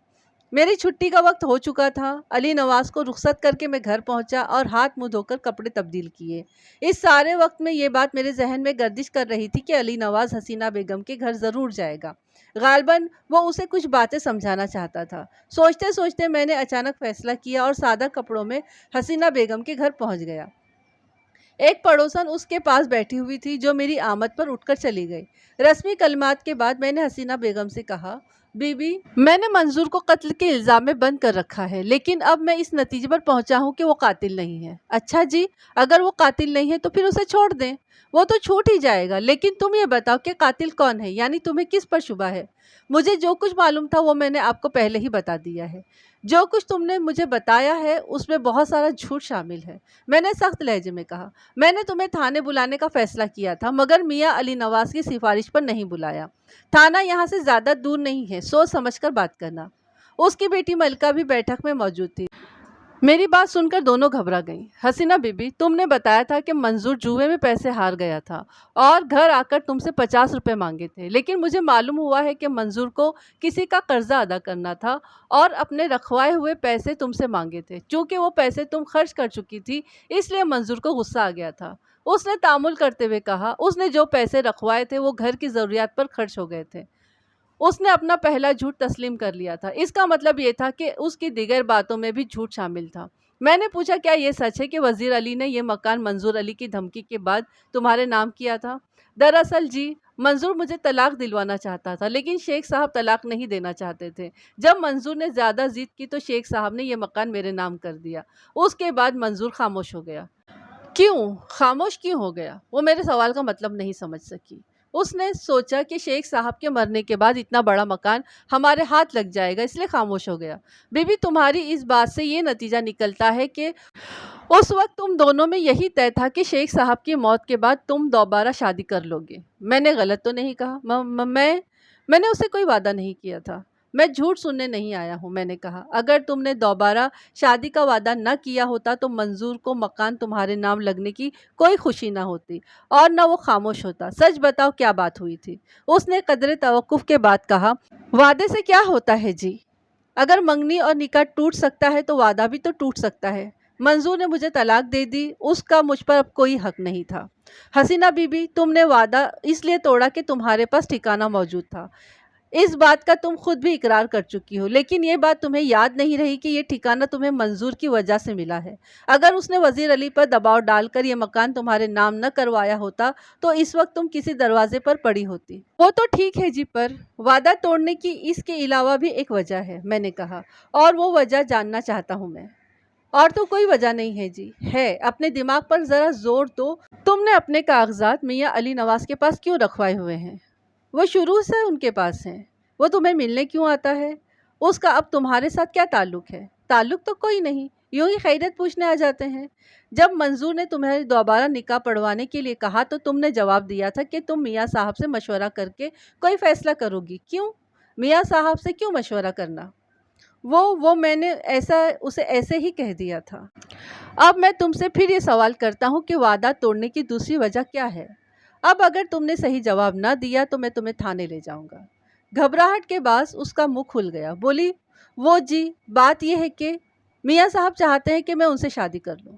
میری چھٹی کا وقت ہو چکا تھا۔ علی نواز کو رخصت کر کے میں گھر پہنچا اور ہاتھ منہ دھو کر کپڑے تبدیل کیے۔ اس سارے وقت میں یہ بات میرے ذہن میں گردش کر رہی تھی کہ علی نواز حسینہ بیگم کے گھر ضرور جائے گا۔ غالباً وہ اسے کچھ باتیں سمجھانا چاہتا تھا۔ سوچتے سوچتے میں نے اچانک فیصلہ کیا اور سادہ کپڑوں میں حسینہ بیگم کے گھر پہنچ گیا۔ ایک پڑوسن اس کے پاس بیٹھی ہوئی تھی جو میری آمد پر اٹھ کر چلی گئی۔ رسمی کلمات کے بعد میں نے حسینہ بیگم سے کہا، بی بی میں نے منظور کو قتل کے الزام میں بند کر رکھا ہے، لیکن اب میں اس نتیجے پر پہنچا ہوں کہ وہ قاتل نہیں ہے۔ اچھا جی، اگر وہ قاتل نہیں ہے تو پھر اسے چھوڑ دیں، وہ تو چھوٹ ہی جائے گا، لیکن تم یہ بتاؤ کہ قاتل کون ہے، یعنی تمہیں کس پر شبہ ہے؟ مجھے جو کچھ معلوم تھا وہ میں نے آپ کو پہلے ہی بتا دیا ہے۔ جو کچھ تم نے مجھے بتایا ہے اس میں بہت سارا جھوٹ شامل ہے، میں نے سخت لہجے میں کہا۔ میں نے تمہیں تھانے بلانے کا فیصلہ کیا تھا مگر میاں علی نواز کی سفارش پر نہیں بلایا۔ تھانہ یہاں سے زیادہ دور نہیں ہے، سوچ سمجھ کر بات کرنا۔ اس کی بیٹی ملکہ بھی بیٹھک میں موجود تھی۔ میری بات سن کر دونوں گھبرا گئیں۔ حسینہ بی بی تم نے بتایا تھا کہ منظور جوئے میں پیسے ہار گیا تھا اور گھر آ کر تم سے 50 روپے مانگے تھے، لیکن مجھے معلوم ہوا ہے کہ منظور کو کسی کا قرضہ ادا کرنا تھا اور اپنے رکھوائے ہوئے پیسے تم سے مانگے تھے۔ چونکہ وہ پیسے تم خرچ کر چکی تھی اس لیے منظور کو غصہ آ گیا تھا۔ اس نے تعامل کرتے ہوئے کہا، اس نے جو پیسے رکھوائے تھے وہ گھر کی ضروریات پر خرچ ہو گئے تھے۔ اس نے اپنا پہلا جھوٹ تسلیم کر لیا تھا۔ اس کا مطلب یہ تھا کہ اس کی دیگر باتوں میں بھی جھوٹ شامل تھا۔ میں نے پوچھا، کیا یہ سچ ہے کہ وزیر علی نے یہ مکان منظور علی کی دھمکی کے بعد تمہارے نام کیا تھا؟ دراصل جی، منظور مجھے طلاق دلوانا چاہتا تھا لیکن شیخ صاحب طلاق نہیں دینا چاہتے تھے۔ جب منظور نے زیادہ ضد کی تو شیخ صاحب نے یہ مکان میرے نام کر دیا۔ اس کے بعد منظور خاموش ہو گیا۔ کیوں خاموش کیوں ہو گیا؟ وہ میرے سوال کا مطلب نہیں سمجھ سکی۔ اس نے سوچا کہ شیخ صاحب کے مرنے کے بعد اتنا بڑا مکان ہمارے ہاتھ لگ جائے گا، اس لیے خاموش ہو گیا۔ بی بی تمہاری اس بات سے یہ نتیجہ نکلتا ہے کہ اس وقت تم دونوں میں یہی طے تھا کہ شیخ صاحب کی موت کے بعد تم دوبارہ شادی کر لو گے۔ میں نے غلط تو نہیں کہا؟ میں نے اسے کوئی وعدہ نہیں کیا تھا۔ میں جھوٹ سننے نہیں آیا ہوں، میں نے کہا۔ اگر تم نے دوبارہ شادی کا وعدہ نہ کیا ہوتا تو منظور کو مکان تمہارے نام لگنے کی کوئی خوشی نہ ہوتی اور نہ وہ خاموش ہوتا۔ سچ بتاؤ کیا بات ہوئی تھی؟ اس نے قدرے توقف کے بعد کہا، وعدے سے کیا ہوتا ہے جی؟ اگر منگنی اور نکاح ٹوٹ سکتا ہے تو وعدہ بھی تو ٹوٹ سکتا ہے۔ منظور نے مجھے طلاق دے دی، اس کا مجھ پر اب کوئی حق نہیں تھا۔ حسینہ بی بی تم نے وعدہ اس لیے توڑا کہ تمہارے پاس ٹھکانہ موجود تھا، اس بات کا تم خود بھی اقرار کر چکی ہو، لیکن یہ بات تمہیں یاد نہیں رہی کہ یہ ٹھکانہ تمہیں منظور کی وجہ سے ملا ہے۔ اگر اس نے وزیر علی پر دباؤ ڈال کر یہ مکان تمہارے نام نہ کروایا ہوتا تو اس وقت تم کسی دروازے پر پڑی ہوتی۔ وہ تو ٹھیک ہے جی، پر وعدہ توڑنے کی اس کے علاوہ بھی ایک وجہ ہے، میں نے کہا، اور وہ وجہ جاننا چاہتا ہوں میں۔ اور تو کوئی وجہ نہیں ہے جی۔ ہے، اپنے دماغ پر ذرا زور دو۔ تم نے اپنے کاغذات میاں علی نواز کے پاس کیوں رکھوائے ہوئے ہیں؟ وہ شروع سے ان کے پاس ہیں۔ وہ تمہیں ملنے کیوں آتا ہے؟ اس کا اب تمہارے ساتھ کیا تعلق ہے؟ تعلق تو کوئی نہیں، یوں ہی خیریت پوچھنے آ جاتے ہیں۔ جب منظور نے تمہیں دوبارہ نکاح پڑھوانے کے لیے کہا تو تم نے جواب دیا تھا کہ تم میاں صاحب سے مشورہ کر کے کوئی فیصلہ کرو گی۔ کیوں میاں صاحب سے کیوں مشورہ کرنا؟ وہ میں نے اسے ایسے ہی کہہ دیا تھا۔ اب میں تم سے پھر یہ سوال کرتا ہوں کہ وعدہ توڑنے کی دوسری وجہ کیا ہے؟ اب اگر تم نے صحیح جواب نہ دیا تو میں تمہیں تھانے لے جاؤں گا۔ گھبراہٹ کے باعث اس کا منہ کھل گیا۔ بولی، وہ جی، بات یہ ہے کہ میاں صاحب چاہتے ہیں کہ میں ان سے شادی کر لوں۔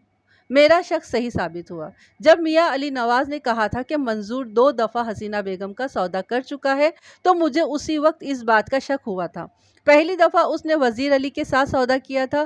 میرا شک صحیح ثابت ہوا۔ جب میاں علی نواز نے کہا تھا کہ منظور 2 دفعہ حسینہ بیگم کا سودا کر چکا ہے تو مجھے اسی وقت اس بات کا شک ہوا تھا۔ پہلی دفعہ اس نے وزیر علی کے ساتھ سودا کیا تھا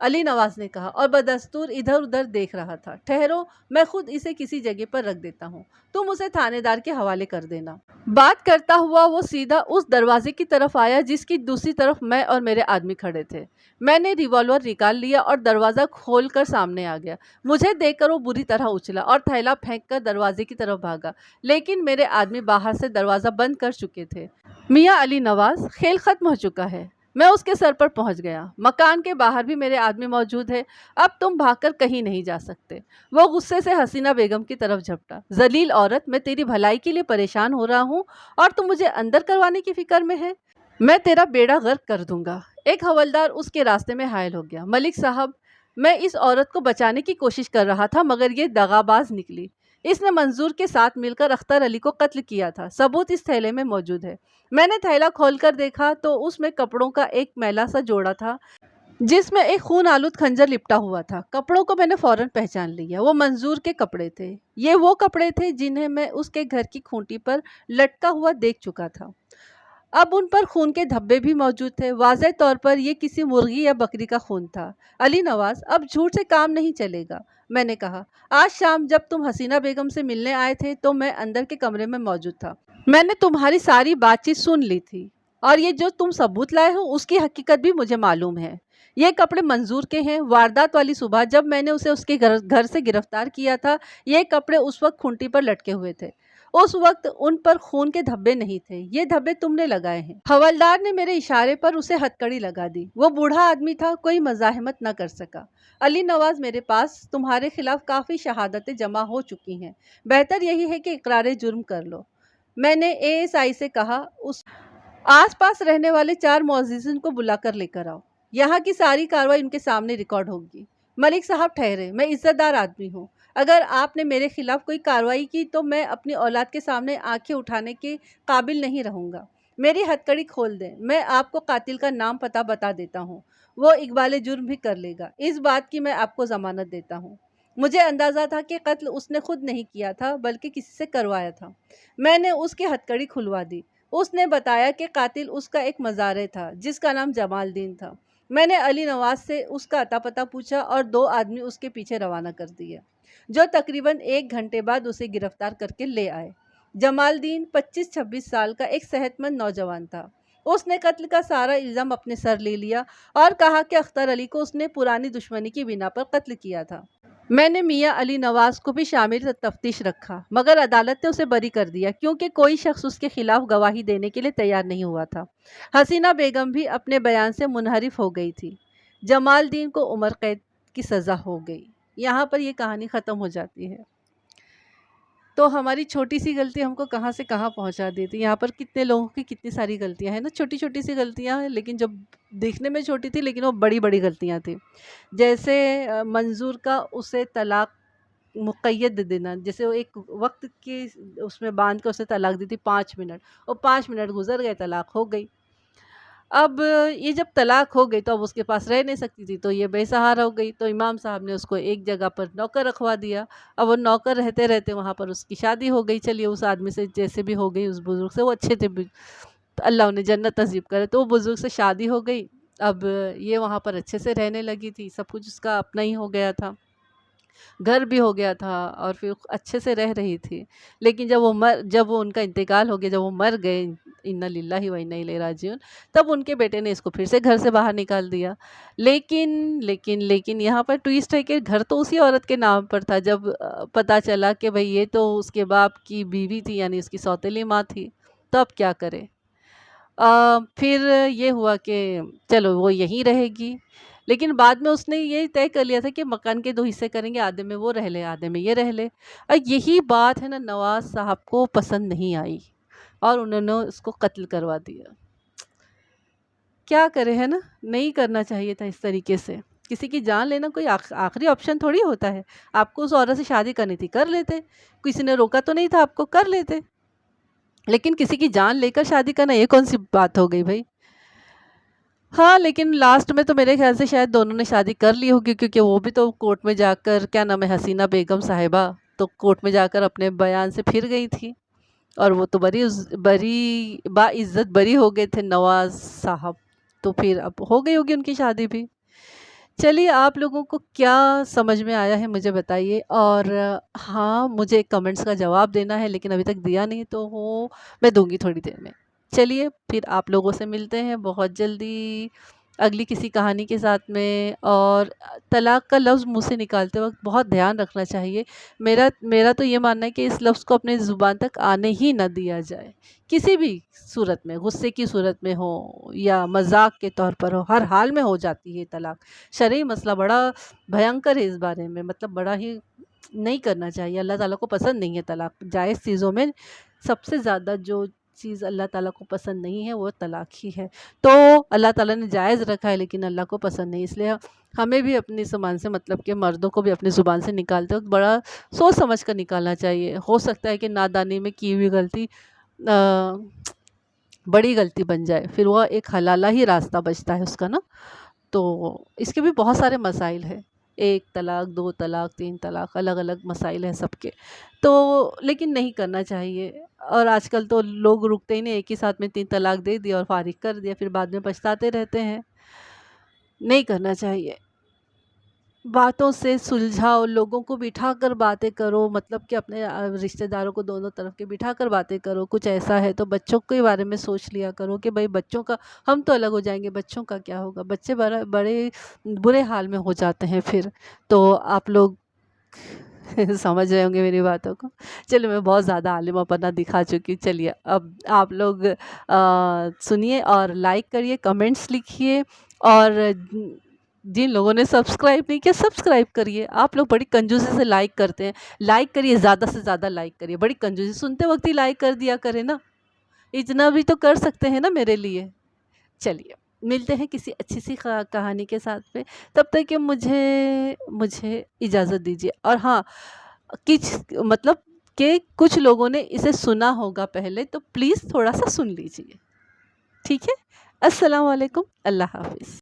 علی نواز نے کہا اور بدستور ادھر ادھر دیکھ رہا تھا۔ ٹھہرو، میں خود اسے کسی جگہ پر رکھ دیتا ہوں، تم اسے تھانے دار کے حوالے کر دینا۔ بات کرتا ہوا وہ سیدھا اس دروازے کی طرف آیا جس کی دوسری طرف میں اور میرے آدمی کھڑے تھے۔ میں نے ریوالور نکال لیا اور دروازہ کھول کر سامنے آ گیا۔ مجھے دیکھ کر وہ بری طرح اچھلا اور تھیلا پھینک کر دروازے کی طرف بھاگا، لیکن میرے آدمی باہر سے دروازہ بند کر چکے تھے۔ میاں علی نواز، کھیل ختم ہو چکا ہے۔ میں اس کے سر پر پہنچ گیا۔ مکان کے باہر بھی میرے آدمی موجود ہے، اب تم بھاگ کر کہیں نہیں جا سکتے۔ وہ غصے سے حسینہ بیگم کی طرف جھپٹا۔ ذلیل عورت، میں تیری بھلائی کے لیے پریشان ہو رہا ہوں اور تم مجھے اندر کروانے کی فکر میں ہے؟ میں تیرا بیڑا غرق کر دوں گا۔ ایک حوالدار اس کے راستے میں حائل ہو گیا۔ ملک صاحب، میں اس عورت کو بچانے کی کوشش کر رہا تھا مگر یہ دغاباز نکلی۔ اس نے منظور کے ساتھ مل کر اختر علی کو قتل کیا تھا۔ ثبوت اس تھیلے میں موجود ہے۔ میں نے تھیلا کھول کر دیکھا تو اس میں کپڑوں کا ایک میلا سا جوڑا تھا جس میں ایک خون آلود خنجر لپٹا ہوا تھا۔ کپڑوں کو میں نے فوراً پہچان لیا، وہ منظور کے کپڑے تھے۔ یہ وہ کپڑے تھے جنہیں میں اس کے گھر کی کھونٹی پر لٹکا ہوا دیکھ چکا تھا۔ اب ان پر خون کے دھبے بھی موجود تھے۔ واضح طور پر یہ کسی مرغی یا بکری کا خون تھا۔ علی نواز، اب جھوٹ سے کام نہیں چلے گا، میں نے کہا۔ آج شام جب تم حسینہ بیگم سے ملنے آئے تھے تو میں اندر کے کمرے میں موجود تھا۔ میں نے تمہاری ساری بات چیت سن لی تھی اور یہ جو تم ثبوت لائے ہو اس کی حقیقت بھی مجھے معلوم ہے۔ یہ کپڑے منظور کے ہیں۔ واردات والی صبح جب میں نے اسے اس کے گھر سے گرفتار کیا تھا، یہ کپڑے اس وقت کھونٹی پر لٹکے ہوئے تھے۔ اس وقت ان پر خون کے دھبے نہیں تھے، یہ دھبے تم نے لگائے ہیں۔ حوالدار نے میرے اشارے پر اسے ہتکڑی لگا دی۔ وہ بوڑھا آدمی تھا، کوئی مزاحمت نہ کر سکا۔ علی نواز، میرے پاس تمہارے خلاف کافی شہادتیں جمع ہو چکی ہیں، بہتر یہی ہے کہ اقرار جرم کر لو۔ میں نے ASI سے کہا، اس آس پاس رہنے والے 4 معززین کو بلا کر لے کر آؤ، یہاں کی ساری کارروائی ان کے سامنے ریکارڈ ہوگی۔ ملک صاحب ٹھہرے، میں عزت دار آدمی ہوں، اگر آپ نے میرے خلاف کوئی کارروائی کی تو میں اپنی اولاد کے سامنے آنکھیں اٹھانے کے قابل نہیں رہوں گا۔ میری ہتکڑی کھول دیں، میں آپ کو قاتل کا نام پتہ بتا دیتا ہوں، وہ اقبال جرم بھی کر لے گا۔ اس بات کی میں آپ کو ضمانت دیتا ہوں۔ مجھے اندازہ تھا کہ قتل اس نے خود نہیں کیا تھا بلکہ کسی سے کروایا تھا۔ میں نے اس کی ہتکڑی کھلوا دی۔ اس نے بتایا کہ قاتل اس کا ایک مزارع تھا جس کا نام جمال الدین تھا۔ میں نے علی نواز سے اس کا اتا پتہ پوچھا اور 2 آدمی اس کے پیچھے روانہ کر دیے جو تقریباً 1 گھنٹے بعد اسے گرفتار کر کے لے آئے۔ جمال الدین 25-26 سال کا ایک صحت مند نوجوان تھا۔ اس نے قتل کا سارا الزام اپنے سر لے لیا اور کہا کہ اختر علی کو اس نے پرانی دشمنی کی بنا پر قتل کیا تھا۔ میں نے میاں علی نواز کو بھی شامل تفتیش رکھا مگر عدالت نے اسے بری کر دیا کیونکہ کوئی شخص اس کے خلاف گواہی دینے کے لیے تیار نہیں ہوا تھا۔ حسینہ بیگم بھی اپنے بیان سے منحرف ہو گئی تھی۔ جمال الدین کو عمر قید کی سزا ہو گئی۔ یہاں پر یہ کہانی ختم ہو جاتی ہے۔ تو ہماری چھوٹی سی غلطی ہم کو کہاں سے کہاں پہنچا دیتی۔ یہاں پر کتنے لوگوں کی کتنی ساری غلطیاں ہیں نا، چھوٹی چھوٹی سی غلطیاں ہیں لیکن جب دیکھنے میں چھوٹی تھی لیکن وہ بڑی بڑی غلطیاں تھیں۔ جیسے منظور کا اسے طلاق مقید دینا، جیسے وہ ایک وقت کی اس میں باندھ کے اسے طلاق دی تھی 5 منٹ، اور 5 منٹ گزر گئے، طلاق ہو گئی۔ اب یہ جب طلاق ہو گئی تو اب اس کے پاس رہ نہیں سکتی تھی تو یہ بے سہارا ہو گئی، تو امام صاحب نے اس کو ایک جگہ پر نوکر رکھوا دیا۔ اب وہ نوکر رہتے رہتے وہاں پر اس کی شادی ہو گئی۔ چلیے اس آدمی سے جیسے بھی ہو گئی، اس بزرگ سے، وہ اچھے تھے، اللہ انہیں جنت نصیب کرے، تو وہ بزرگ سے شادی ہو گئی۔ اب یہ وہاں پر اچھے سے رہنے لگی تھی، سب کچھ اس کا اپنا ہی ہو گیا تھا، گھر بھی ہو گیا تھا اور پھر اچھے سے رہ رہی تھی۔ لیکن جب وہ ان کا انتقال ہو گیا، جب وہ مر گئے، انا للہ و انا الیہ راجعون، تب ان کے بیٹے نے اس کو پھر سے گھر سے باہر نکال دیا۔ لیکن یہاں پر ٹویسٹ ہے کہ گھر تو اسی عورت کے نام پر تھا۔ جب پتہ چلا کہ بھئی یہ تو اس کے باپ کی بیوی تھی، یعنی اس کی سوتیلی ماں تھی، تو اب کیا کرے؟ پھر یہ ہوا کہ چلو وہ یہیں رہے گی، لیکن بعد میں اس نے یہ طے کر لیا تھا کہ مکان کے 2 حصے کریں گے، آدھے میں وہ رہ لے، آدھے میں یہ رہ لے۔ اور یہی بات ہے نا نواز صاحب کو پسند نہیں آئی اور انہوں نے اس کو قتل کروا دیا۔ کیا کرے، ہے نا، نہیں کرنا چاہیے تھا اس طریقے سے۔ کسی کی جان لینا کوئی آخری آپشن تھوڑی ہوتا ہے۔ آپ کو اس عورت سے شادی کرنی تھی، کر لیتے، کسی نے روکا تو نہیں تھا آپ کو، کر لیتے، لیکن کسی کی جان لے کر شادی کرنا یہ کون سی بات ہو گئی بھائی؟ ہاں، لیکن لاسٹ میں تو میرے خیال سے شاید دونوں نے شادی کر لی ہوگی، کیونکہ وہ بھی تو کورٹ میں جا کر، کیا نام ہے، حسینہ بیگم صاحبہ، تو کورٹ میں جا کر اپنے بیان سے پھر گئی تھی اور وہ تو باعزت بری ہو گئے تھے نواز صاحب، تو پھر اب ہو گئی ہوگی ان کی شادی بھی۔ چلیے آپ لوگوں کو کیا سمجھ میں آیا ہے مجھے بتائیے، اور ہاں مجھے کمنٹس کا جواب دینا ہے، لیکن ابھی تک دیا نہیں تو وہ میں دوں گی تھوڑی دیر میں۔ چلیے پھر آپ لوگوں سے ملتے ہیں بہت جلدی اگلی کسی کہانی کے ساتھ میں۔ اور طلاق کا لفظ منہ سے نکالتے وقت بہت دھیان رکھنا چاہیے۔ میرا تو یہ ماننا ہے کہ اس لفظ کو اپنے زبان تک آنے ہی نہ دیا جائے، کسی بھی صورت میں، غصے کی صورت میں ہو یا مذاق کے طور پر ہو، ہر حال میں ہو جاتی ہے طلاق۔ شرعی مسئلہ بڑا بھینکر ہے، اس بارے میں مطلب بڑا ہی نہیں کرنا چاہیے۔ اللہ تعالیٰ کو پسند نہیں ہے طلاق۔ جائز چیزوں میں سب سے زیادہ جو چیز اللہ تعالیٰ کو پسند نہیں ہے وہ طلاق ہی ہے۔ تو اللہ تعالیٰ نے جائز رکھا ہے لیکن اللہ کو پسند نہیں، اس لیے ہمیں بھی اپنی زبان سے، مطلب کہ مردوں کو بھی اپنی زبان سے نکالتے وقت بڑا سوچ سمجھ کر نکالنا چاہیے۔ ہو سکتا ہے کہ نادانی میں کی ہوئی غلطی بڑی غلطی بن جائے، پھر وہ ایک حلالہ ہی راستہ بچتا ہے اس کا نا۔ تو اس کے بھی بہت سارے مسائل ہیں، 1 طلاق، 2 طلاق، 3 طلاق، الگ الگ مسائل ہیں سب کے، تو لیکن نہیں کرنا چاہیے۔ اور آج کل تو لوگ رکتے ہی نہیں، ایک ہی ساتھ میں 3 طلاق دے دیا اور فارغ کر دیا، پھر بعد میں پچھتاتے رہتے ہیں۔ نہیں کرنا چاہیے، باتوں سے سلجھاؤ، لوگوں کو بٹھا کر باتیں کرو، مطلب کہ اپنے رشتہ داروں کو دونوں طرف کے بٹھا کر باتیں کرو۔ کچھ ایسا ہے تو بچوں کے بارے میں سوچ لیا کرو کہ بھائی بچوں کا، ہم تو الگ ہو جائیں گے، بچوں کا کیا ہوگا؟ بچے بڑے برے حال میں ہو جاتے ہیں پھر۔ تو آپ لوگ سمجھ رہے ہوں گے میری باتوں کو۔ چلو میں بہت زیادہ عالمہ پنہ دکھا چکی، چلیے اب آپ لوگ سنیے اور لائک کریے، کمنٹس لکھیے، اور جن لوگوں نے سبسکرائب نہیں کیا سبسکرائب کریے۔ آپ لوگ بڑی کنجوسی سے لائک کرتے ہیں، لائک کریے، زیادہ سے زیادہ لائک کریے، بڑی کنجوسی، سنتے وقت ہی لائک کر دیا کرے نا، اتنا بھی تو کر سکتے ہیں نا میرے لیے۔ چلیے ملتے ہیں کسی اچھی سی کہانی کے ساتھ میں، تب تک کہ مجھے اجازت دیجیے۔ اور ہاں مطلب کہ کچھ لوگوں نے اسے سنا ہوگا پہلے، تو پلیز تھوڑا سا سن لیجیے، ٹھیک ہے؟ السلام علیکم، اللہ حافظ۔